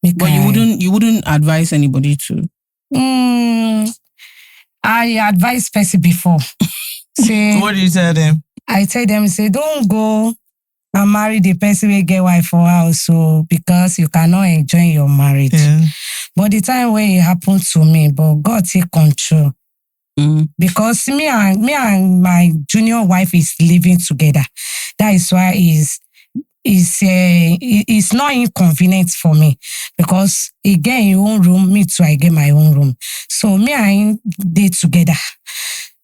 you wouldn't advise anybody to. I advised person before. Say, what do you tell them? I tell them, say, don't go and marry the person will get wife for house, so because you cannot enjoy your marriage. Yeah. But the time when it happened to me, but God take control. Because me and my junior wife is living together. That is why it's not inconvenient for me, because he get his own room, me too, I get my own room. So me and him dey together.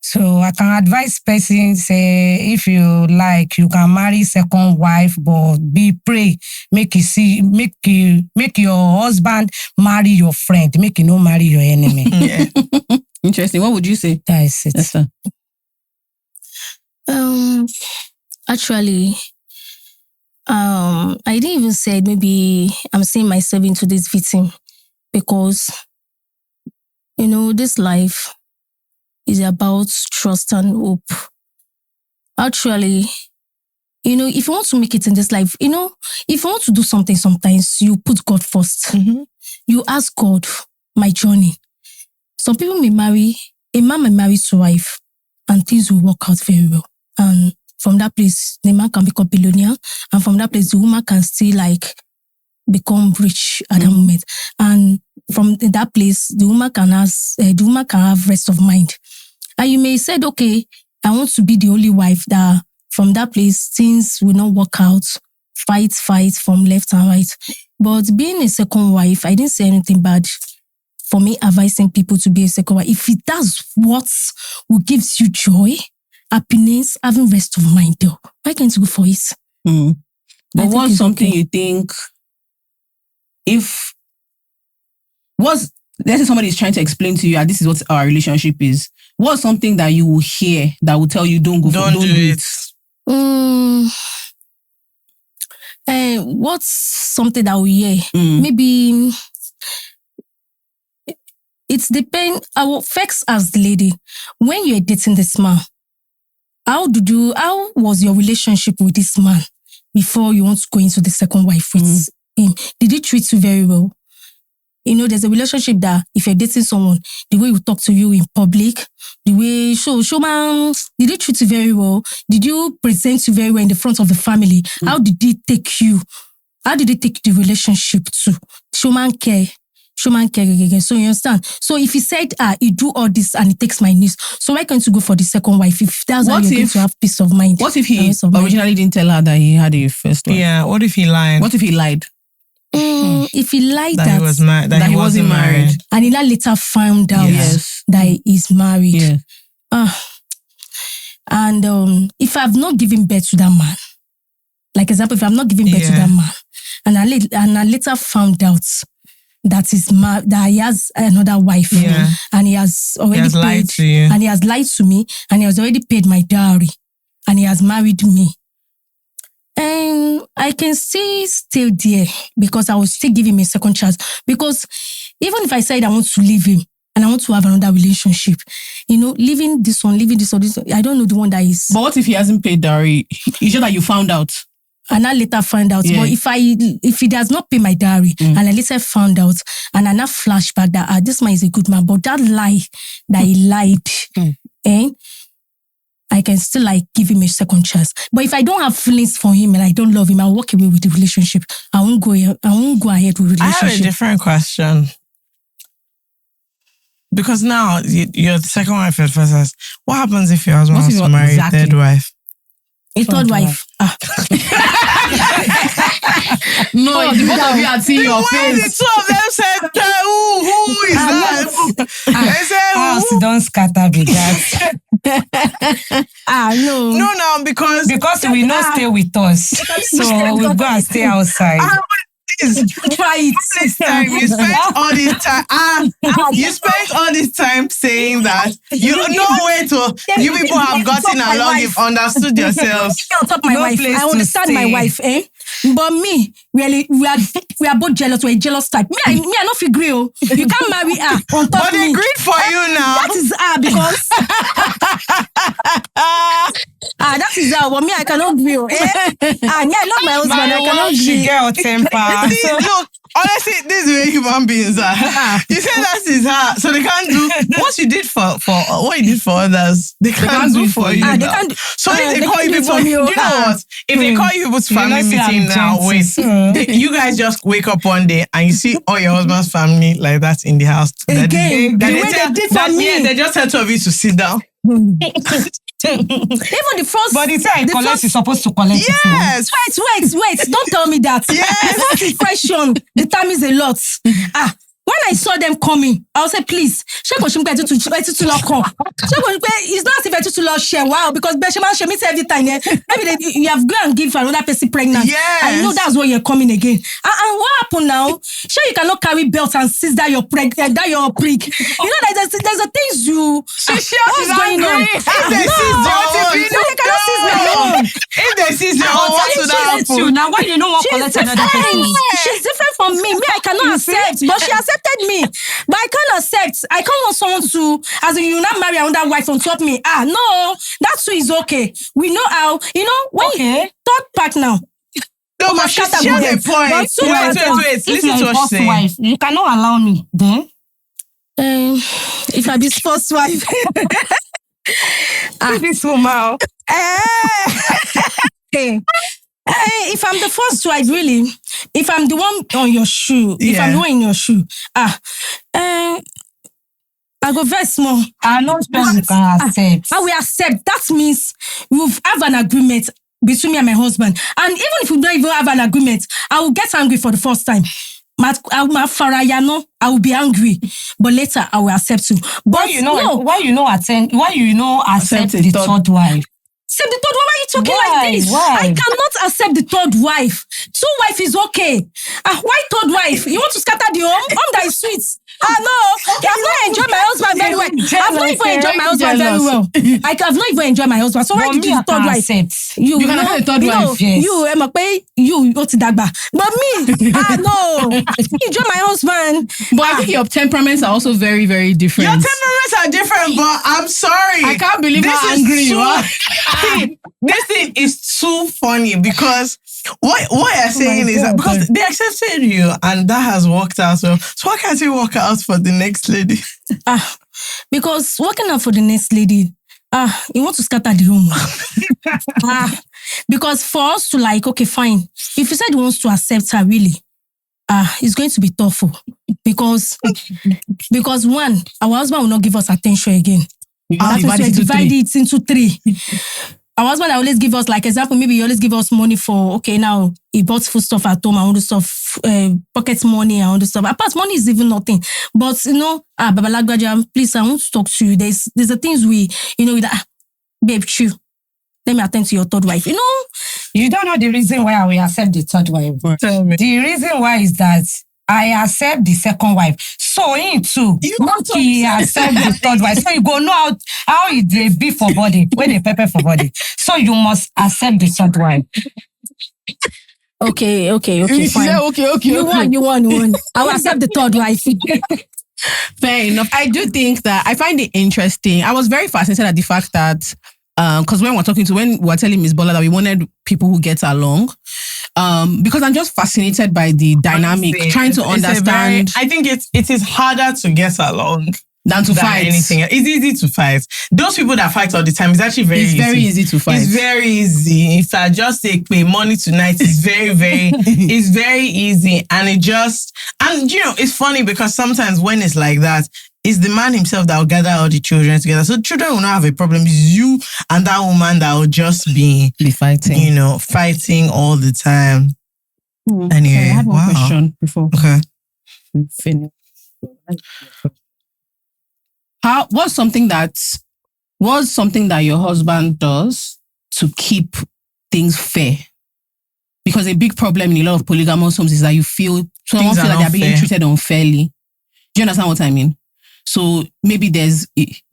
So I can advise persons, say, if you like, you can marry second wife, but pray, make your husband marry your friend, make you not marry your enemy. Yeah. Interesting. What would you say? That is it. Yes, sir. Actually, I didn't even say maybe I'm seeing myself into this victim, because, this life is about trust and hope. Actually, if you want to make it in this life, if you want to do something, sometimes you put God first. Mm-hmm. You ask God, my journey. Some people may marry, a man may marry his wife, and things will work out very well. And from that place, the man can become billionaire, and from that place, the woman can still become rich at that moment. And from that place, the woman can have rest of mind. And you may say, okay, I want to be the only wife that from that place, things will not work out. Fight from left and right. But being a second wife, I didn't say anything bad. For me, advising people to be a second wife, if it does what will gives you joy, happiness, having rest of mind, though, why can't you go for it? But what's something you think, let's say somebody is trying to explain to you, this is what our relationship is. What's something that you will hear that will tell you don't do it? What's something that we hear? Maybe it depends. Our facts as the lady, when you're dating this man, how was your relationship with this man before you want to go into the second wife with him? Did he treat you very well? There's a relationship that if you're dating someone, the way we talk to you in public, the way showman, did he treat you very well? Did you present you very well in the front of the family? How did he take you? How did he take the relationship to? Showman care. So you understand? So if he said, he do all this and he takes my niece, so why can't you go for the second wife if that's how you're going to have peace of mind? What if he originally didn't tell her that he had a first wife? Yeah, what if he lied? What if he lied? If he lied that he wasn't married, and he later found out that he is married, and if I've not given birth to that man, like example, if I'm not giving birth to that man, and I later found out that he has another wife, and he has already lied to you, and he has lied to me, and he has already paid my dowry, and he has married me. And I can still stay there because I will still give him a second chance. Because even if I said I want to leave him and I want to have another relationship, leaving this one, I don't know the one that is. But what if he hasn't paid dowry? It's just that you found out. And I later found out. Yeah. But if he does not pay my dowry, and I later found out, and I now flashback that this man is a good man, but that lie that he lied, I can still give him a second chance. But if I don't have feelings for him and I don't love him, I'll walk away with the relationship. I won't go ahead with the relationship. I have a different question. Because now you're the second wife at first. What happens if your husband wants to marry a third wife? A third wife. No, the both of you had seen your face. The two of them said, who is that? They said, who? Don't scatter with that. No. No, because we not stay with us. So we'll go and stay outside. Try it. This time you spent all this time. You spent all this time saying that you know where to. You people have gotten along. You've understood yourselves. On top my wife. I understand my wife, But me, really, we are both jealous. We're a jealous type. Me, I not feel agree. You can't marry her on top but of me. they agreed for you now. That is her because that is her. But me, I cannot agree. I love my husband. I cannot agree. She get her temper. See, look, Honestly, this is where human beings are. You say that is her, so they can't do what you did for what you did for others. They can't do for you. They can't. So if they call you people, do you know what? If they call you people's family meeting now, wait, you guys just wake up one day and you see all your husband's family like that in the house. Again, the way they did for me. Yeah, they just tell two of you to sit down. Even the first, but the time collect is supposed to collect. Yes. Wait! Don't tell me that. Yes. The first impression determines a lot. When I saw them coming, I was say, please, it's not as if to share. Wow, because Beshaman show me every time. Maybe you have gone and give another person pregnant. Yes. I know that's why you're coming again. And what happened now? Sure, you cannot carry belts and seize that you're pregnant, that you're a prick. You know, there's a things you. What's going on? If they seize your own, if they seize your own, what would happen? Now, why you know what collect another person? She's different from me. Me, I cannot accept, but she accepted me. But I can't accept. I can't want someone to, as in you not marry another wife on top of me. No, that too is okay. We know how, when third part now. No, but she's a point. Wait. Listen to what she's saying. Wife, you cannot allow me. Then? If I be first wife. This woman. If I'm the first wife, really, if I'm the one on your shoe, if I'm the one in your shoe, I go very small. I know you can accept. I will accept. That means we have an agreement between me and my husband. And even if we don't even have an agreement, I will get angry for the first time. I will be angry, but later I will accept you. But why you know accept the third wife? Accept the third wife? Why are you talking like this? Why? I cannot accept the third wife. Two wife is okay. Why third wife? You want to scatter the home? Home that is sweet. No, I've not enjoyed my husband very well. I've not even enjoyed my husband very well. I have not even enjoyed my husband. So why did you the third wife? You can have the third wife. Yes. You go to Dagba. But me, no. Enjoy my husband. But I think your temperaments are also very, very different. Your temperaments are different, but I'm sorry. I can't believe how angry you are. This thing is too funny because what you're saying is that because they accepted you and that has worked out. So why can't you work out for the next lady? Because working out for the next lady, you want to scatter the home. Because for us to okay, fine. If you said you want to accept her, really, it's going to be tough. Because one, our husband will not give us attention again. Divide it into three. Our husband always give us, example, maybe he always give us money for, okay, now he bought food stuff at home and all the stuff, pocket money and all the stuff. Apart, money is even nothing. But, Babalagbaja, please, I want to talk to you. There's the things babe, chew. Let me attend to your third wife. You don't know the reason why I will accept the third wife. Tell me. The reason why is that I accept the second wife. So him too. He accept the third wife. So you go know how it be for body, when they pepper for body. So you must accept the third wife. Okay, fine. Yeah, okay. You won. I will accept the third wife. Fair enough. I do think that I find it interesting. I was very fascinated at the fact that because when we were telling Miss Bola that we wanted people who get along, because I'm just fascinated by the dynamic, trying to understand. I think it is harder to get along than to fight. Anything. It's easy to fight. Those people that fight all the time, it's actually very easy. It's very easy to fight. It's very easy. If I just pay money tonight, it's very, very, it's very easy. And it's funny because sometimes when it's like that, it's the man himself that will gather all the children together. So children will not have a problem. It's you and that woman that will just be fighting. Fighting all the time. Anyway, I have one question before we finish. What's something that your husband does to keep things fair? Because a big problem in a lot of polygamous homes is that someone feel like they're being treated unfairly. Do you understand what I mean? So maybe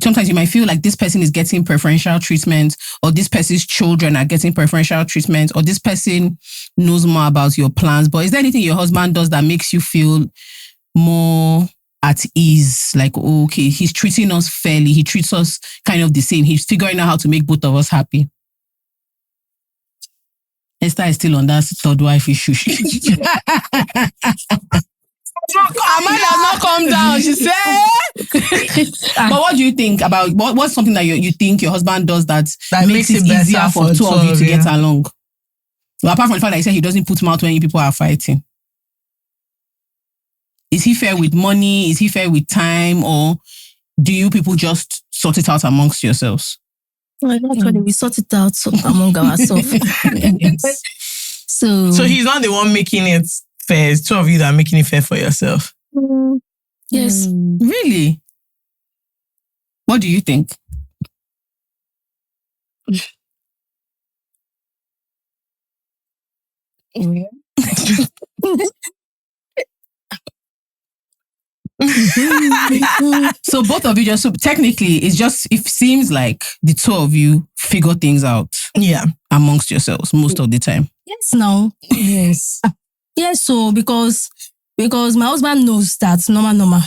sometimes you might feel like this person is getting preferential treatment, or this person's children are getting preferential treatment, or this person knows more about your plans. But is there anything your husband does that makes you feel more at ease? Like, okay, he's treating us fairly. He treats us kind of the same. He's figuring out how to make both of us happy. Esther is still on that third wife issue. Amanda has not come down. She said. But what do you think about what's something that you think your husband does that makes it easier for two of you to get along? Well, apart from the fact that he said he doesn't put mouth when people are fighting. Is he fair with money? Is he fair with time? Or do you people just sort it out amongst yourselves? Actually, we sort it out among ourselves. Yes. So he's not the one making it fair. It's two of you that are making it fair for yourself. Yes. Really? What do you think? So both of you just technically it seems like the two of you figure things out amongst yourselves most of the time. Yes, no. Yes. Yes, so because my husband knows that normal.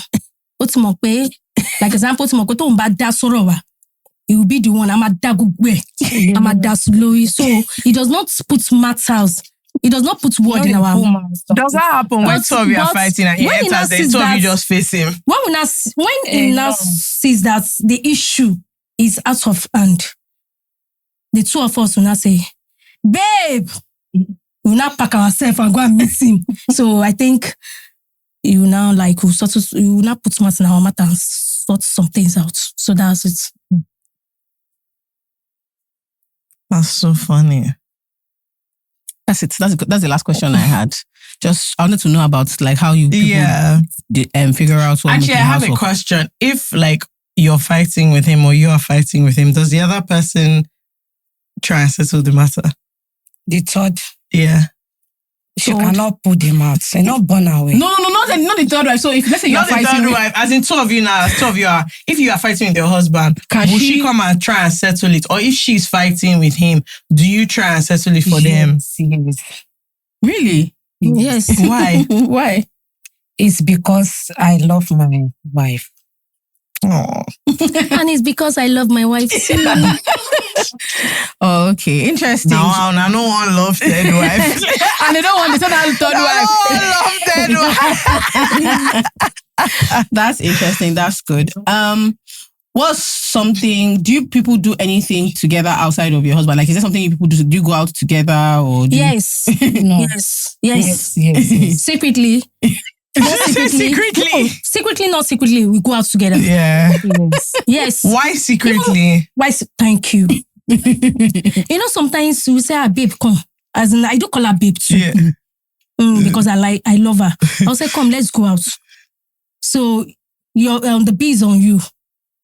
Like example, he will be the one. I'm a slowly. So he does not put matters. He does not put word in our mouth. Does that happen when two of you are fighting and he enters, then two of you just face him? When he now sees that the issue is out of hand, the two of us will now say, babe, we'll now pack ourselves and go and meet him. So I think you now you now put smart in our mouth and sort some things out. So that's it. That's so funny. That's it. That's the last question I had. Just I wanted to know about like how you figure out what. Actually, I have a question. If like you're fighting with him or you are fighting with him, does the other person try and settle the matter? The third. Yeah. She cannot put them out. They're not born away. No, not the third wife. So if let's say you're fighting the third wife, as in two of you are. If you are fighting with your husband, will she come and try and settle it? Or if she's fighting with him, do you try and settle it for them? Yes. Really? Yes. Why? Why? It's because I love my wife. Oh. And it's because I love my wife too. Oh, okay, interesting. Now no one loves third wife. And they don't want to turn third wife. No one loves third wife. That's interesting. That's good. What's something? Do you people do anything together outside of your husband? Like, is there something you people do? Do you go out together or? Yes. No. Yes. Secretly. Secretly, not secretly. We go out together. Yeah. Yes. Why secretly? Thank you. Sometimes we say, babe, come. As in, I do call her babe too. Yeah. Because I love her. I'll say, come, let's go out. So the bill is on you.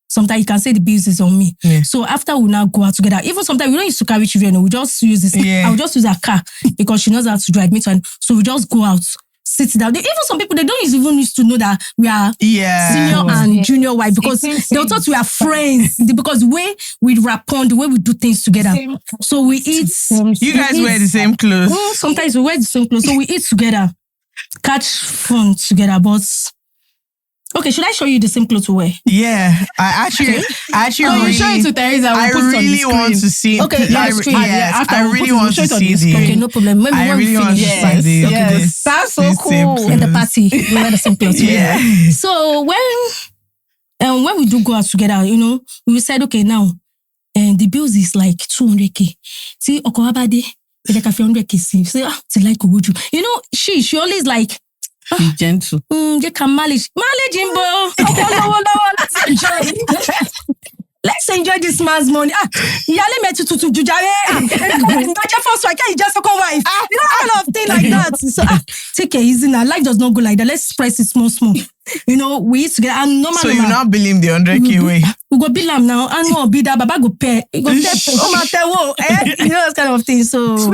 Sometimes you can say the bills is on me. Yeah. So after we now go out together, even sometimes we don't use to carry children. We just use this. Yeah. I'll just use a car because she knows how to drive me. So we just go out. Sit down. Even some people, they don't even used to know that we are senior and junior wife because they thought we are friends because the way we rapport, the way we do things together. So we eat. You guys wear the same clothes. Sometimes we wear the same clothes. So we eat together, catch fun together. But okay, should I show you the same clothes we wear? Yeah, I actually really show it to Teresa. I really want to see. Okay, I really want to see the. Okay, no problem. Maybe I when really we want finish. to see the. Yes. That's so cool. In the party, we wear the same clothes. Yeah. So when we do go out together, we said, okay, now, and the bills is like 200K. See, Okobade, we like 100K. Say, like would you? She always like. Be gentle. You can manage him, bro. Let's enjoy. Let's enjoy this man's money. Yale met to Jujare. First wife, you just second wife. Kind of thing like that. So take it easy now. Life does not go like that. Let's press it small. We eat together and normal. So you not bill him the 100K way. We go bill him now. And no, bill that Baba go pay. He go pay. This kind of thing. So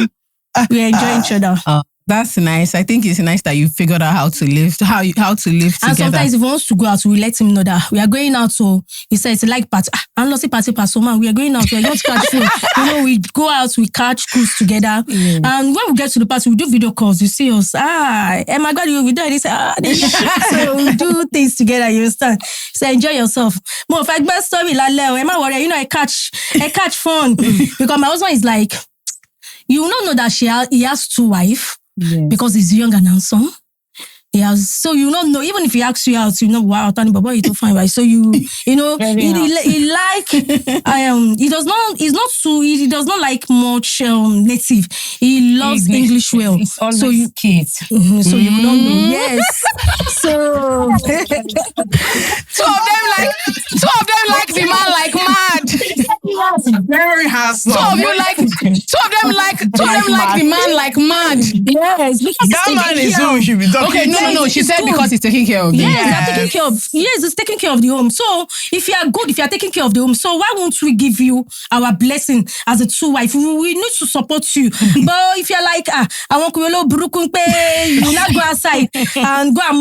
we enjoy each other. That's nice. I think it's nice that you figured out how to live together. And sometimes if he wants to go out, we let him know that we are going out. So he says it's like party. And let's say party, man. We are going out. We are going to catch food. We go out, we catch cruise together. And when we get to the party, we do video calls. You see us. Oh my God, we do this. So we do things together. You understand? So enjoy yourself. More fact, best story. Am I worried? I catch fun because my husband is like, you will not know that he has two wives. Yes. Because he's young and handsome. So you don't know, even if he asks you out, you know, wow, Tani Baba, you don't find right. So you know, he does not like much native. He loves English well. So you kids. So you don't know. Yes. So two of them like the man like mad. Very handsome. Two of them like the man like mad. Yes, because that man is who we should be talking. Okay, no. She said because he's taking care of them. He's taking care of the home. So if you are good, if you are taking care of the home, so why won't we give you our blessing as a true wife? We need to support you. But if you're like, I want to you not go outside and go and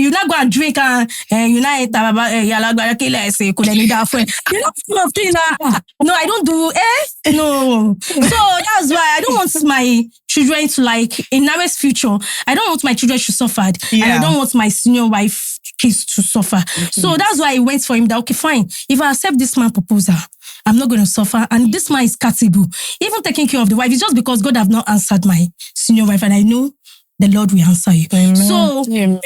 you not go and drink and you not no, I don't do no. So that's why I don't want my children to like in nearest future. I don't want my children to suffer, and I don't want my senior wife kids to suffer. So that's why I went for him. That okay, fine. If I accept this man's proposal, I'm not going to suffer, and this man is capable. Even taking care of the wife, it's just because God have not answered my senior wife, and I know the Lord will answer you. Amen. So. Amen.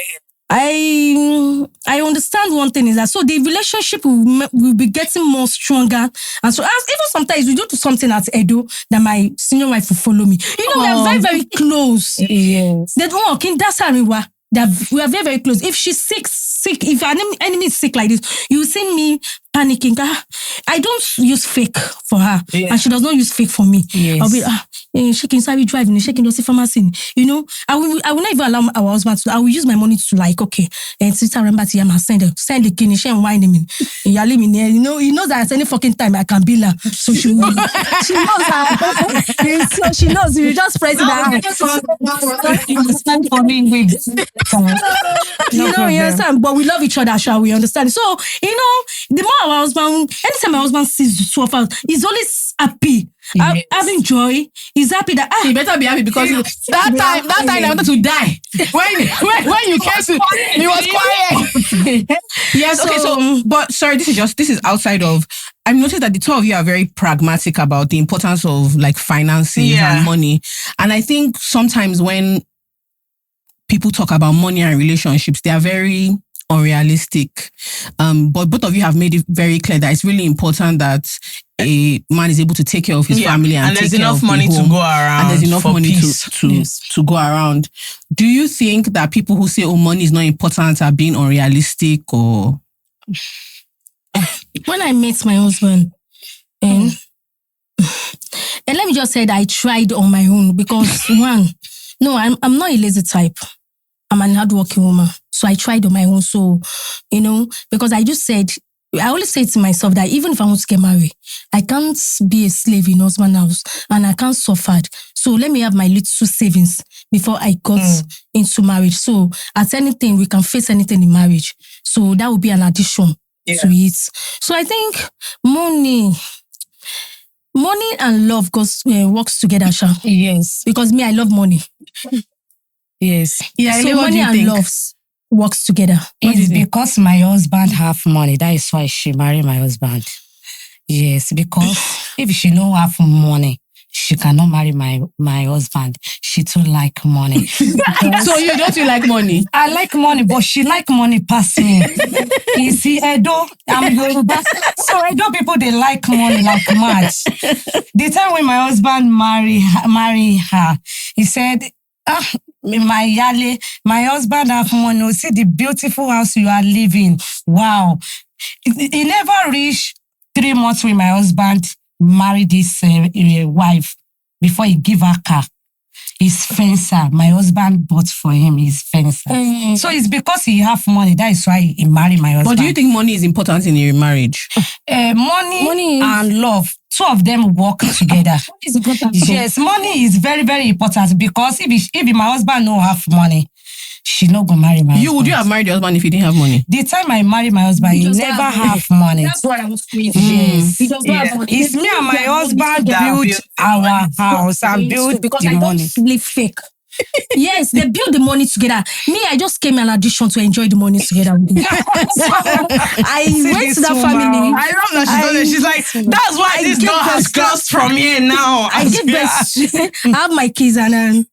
I understand one thing is that so the relationship will be getting more stronger, and so as even sometimes we do something at Edo that my senior wife will follow me. You know, we are very, very close. Yes. That okay, that's how we are very, very close. If she's sick, if our enemy is sick like this, you will see me panicking. I don't use fake for her, and she does not use fake for me. Yes. I'll be she can start driving, she can do pharmacy. You know, I will not even allow our husband to. I will use my money to like and sister remember to send the kidney, she and wine him in. You leave me there. You know, he knows that at any fucking time I can bill her. So she knows that. So she knows you just press Stand for me with. You understand, but we love each other, shall we understand? So, you know, the more our husband, anytime my husband sees two of us, he's always happy. Yes. Having joy, he's happy that he better be happy because that time I wanted to die. When you came to, he was quiet. Yes, okay, so but sorry, this is outside of. I've noticed that the two of you are very pragmatic about the importance of like finances and money. And I think sometimes when people talk about money and relationships, they are very unrealistic. But both of you have made it very clear that it's really important that a man is able to take care of his family and there's take care enough of money the home, to go around. And there's enough money peace. to go around. Do you think that people who say, money is not important are being unrealistic or? When I met my husband, and let me just say that I tried on my own because I'm not a lazy type. I'm an hardworking woman. So I tried on my own. So, you know, because I always say to myself that even if I want to get married, I can't be a slave in husband's house and I can't suffer. So let me have my little savings before I got into marriage. So at anything, we can face anything in marriage. So that would be an addition to it. So I think money and love works together, Sha. Yes. Because me, I love money. Yes. Yeah, so money and love works together. It's because my husband have money. That is why she marry my husband. Yes, because if she don't have money, she cannot marry my husband. She too like money. So you like money? I like money, but she like money past me. You see, Edo, I'm Yoruba. So Edo people, they like money like mad. The time when my husband marry her, he said, my yale, my husband have money. See the beautiful house you are living. Wow. He never reached 3 months with my husband marry this wife before he give her car. His fencer. My husband bought for him his fencer. So it's because he have money. That is why he marry my husband. But do you think money is important in your marriage? Money and love. Two of them work together. It's important. Yes, money is very, very important because if my husband don't have money, she not gonna marry my husband. Would you have married your husband if he didn't have money? The time I married my husband, he never have money. That's what I was saying. Yes. He does not have money. It's me and my husband built our house and built because the I money. don't live fake. Yes, they build the money together. Me, I just came in addition to enjoy the money together with them. So I went to that family. I love that she's like, that's why this door has closed from here now. I give birth. I have my kids and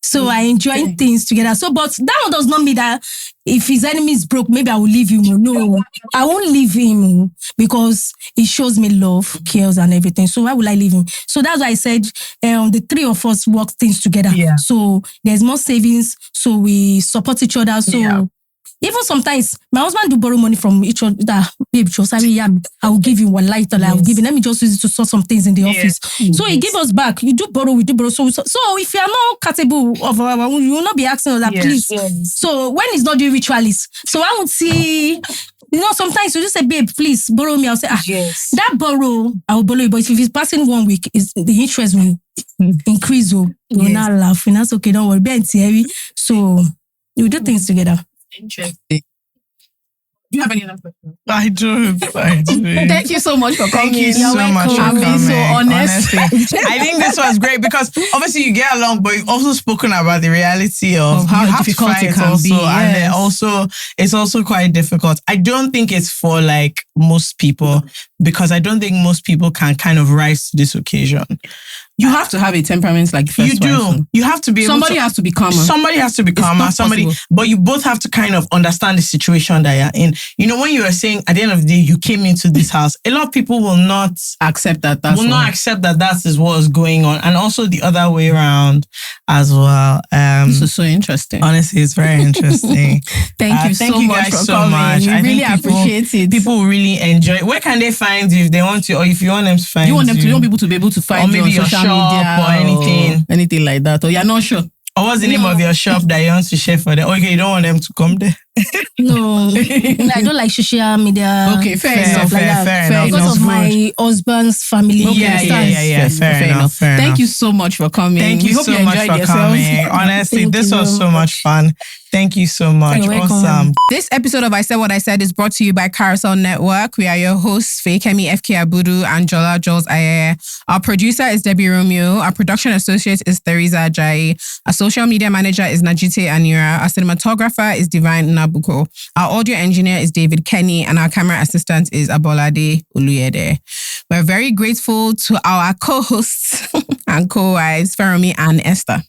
So I enjoy things together. So, but that one does not mean that if his enemy is broke, maybe I will leave him. No, I won't leave him because he shows me love, cares, and everything. So why will I leave him? So that's why I said the three of us work things together. Yeah. So there's more savings. So we support each other. So even sometimes my husband do borrow money from each other. Babe, I will give you one light. I will give you. Let me just use it to sort some things in the office. So he give us back. You do borrow, we do borrow. So if you are not capable of you will not be asking us that, please. So when it's not doing ritualists, so I would see. Sometimes you just say, babe, please borrow me. I'll say, that borrow, I will borrow you. But if it's passing 1 week, the interest will increase. You will not laugh. And that's okay. Don't worry. So you do things together. Interesting. Do you have any other questions? I do. Thank you so much for coming. Thank you so much for coming. I'm being so honest. Honestly, I think this was great because obviously you get along, but you've also spoken about the reality of how difficult it can be. And then also, it's also quite difficult. I don't think it's for like most people because I don't think most people can kind of rise to this occasion. You have to have a temperament like first you do. Wife. You have to be able Somebody has to be calmer. Somebody has to be calmer. But you both have to kind of understand the situation that you're in. When you are saying at the end of the day, you came into this house, a lot of people will not accept that. Accept that is what is going on. And also the other way around as well. This is so interesting. Honestly, it's very interesting. Thank you so much for coming. We really appreciate it. People really enjoy it. Where can they find you if they want to, or if you want them to find you? You want people to be able to find you on social media or anything like that, or you're not sure? Or what's the name of your shop that you want to share for them? Okay, you don't want them to come there. No, I don't like social media. Okay, fair enough. Because of my husband's family. Yeah. Fair enough. Thank you so much for coming. Thank you so much for coming. Honestly, this was so much fun. Thank you so much. Awesome. This episode of I Said What I Said is brought to you by Carousel Network. We are your hosts, Fekemi FK Abudu and Jola Jules Ayeye. Our producer is Debbie Romeo. Our production associate is Theresa Ajayi. Our social media manager is Najite Anira. Our cinematographer is Divine Nabuko. Our audio engineer is David Kenny. And our camera assistant is Abolade Uluyede. We're very grateful to our co-hosts and co-wives, Feromi and Esther.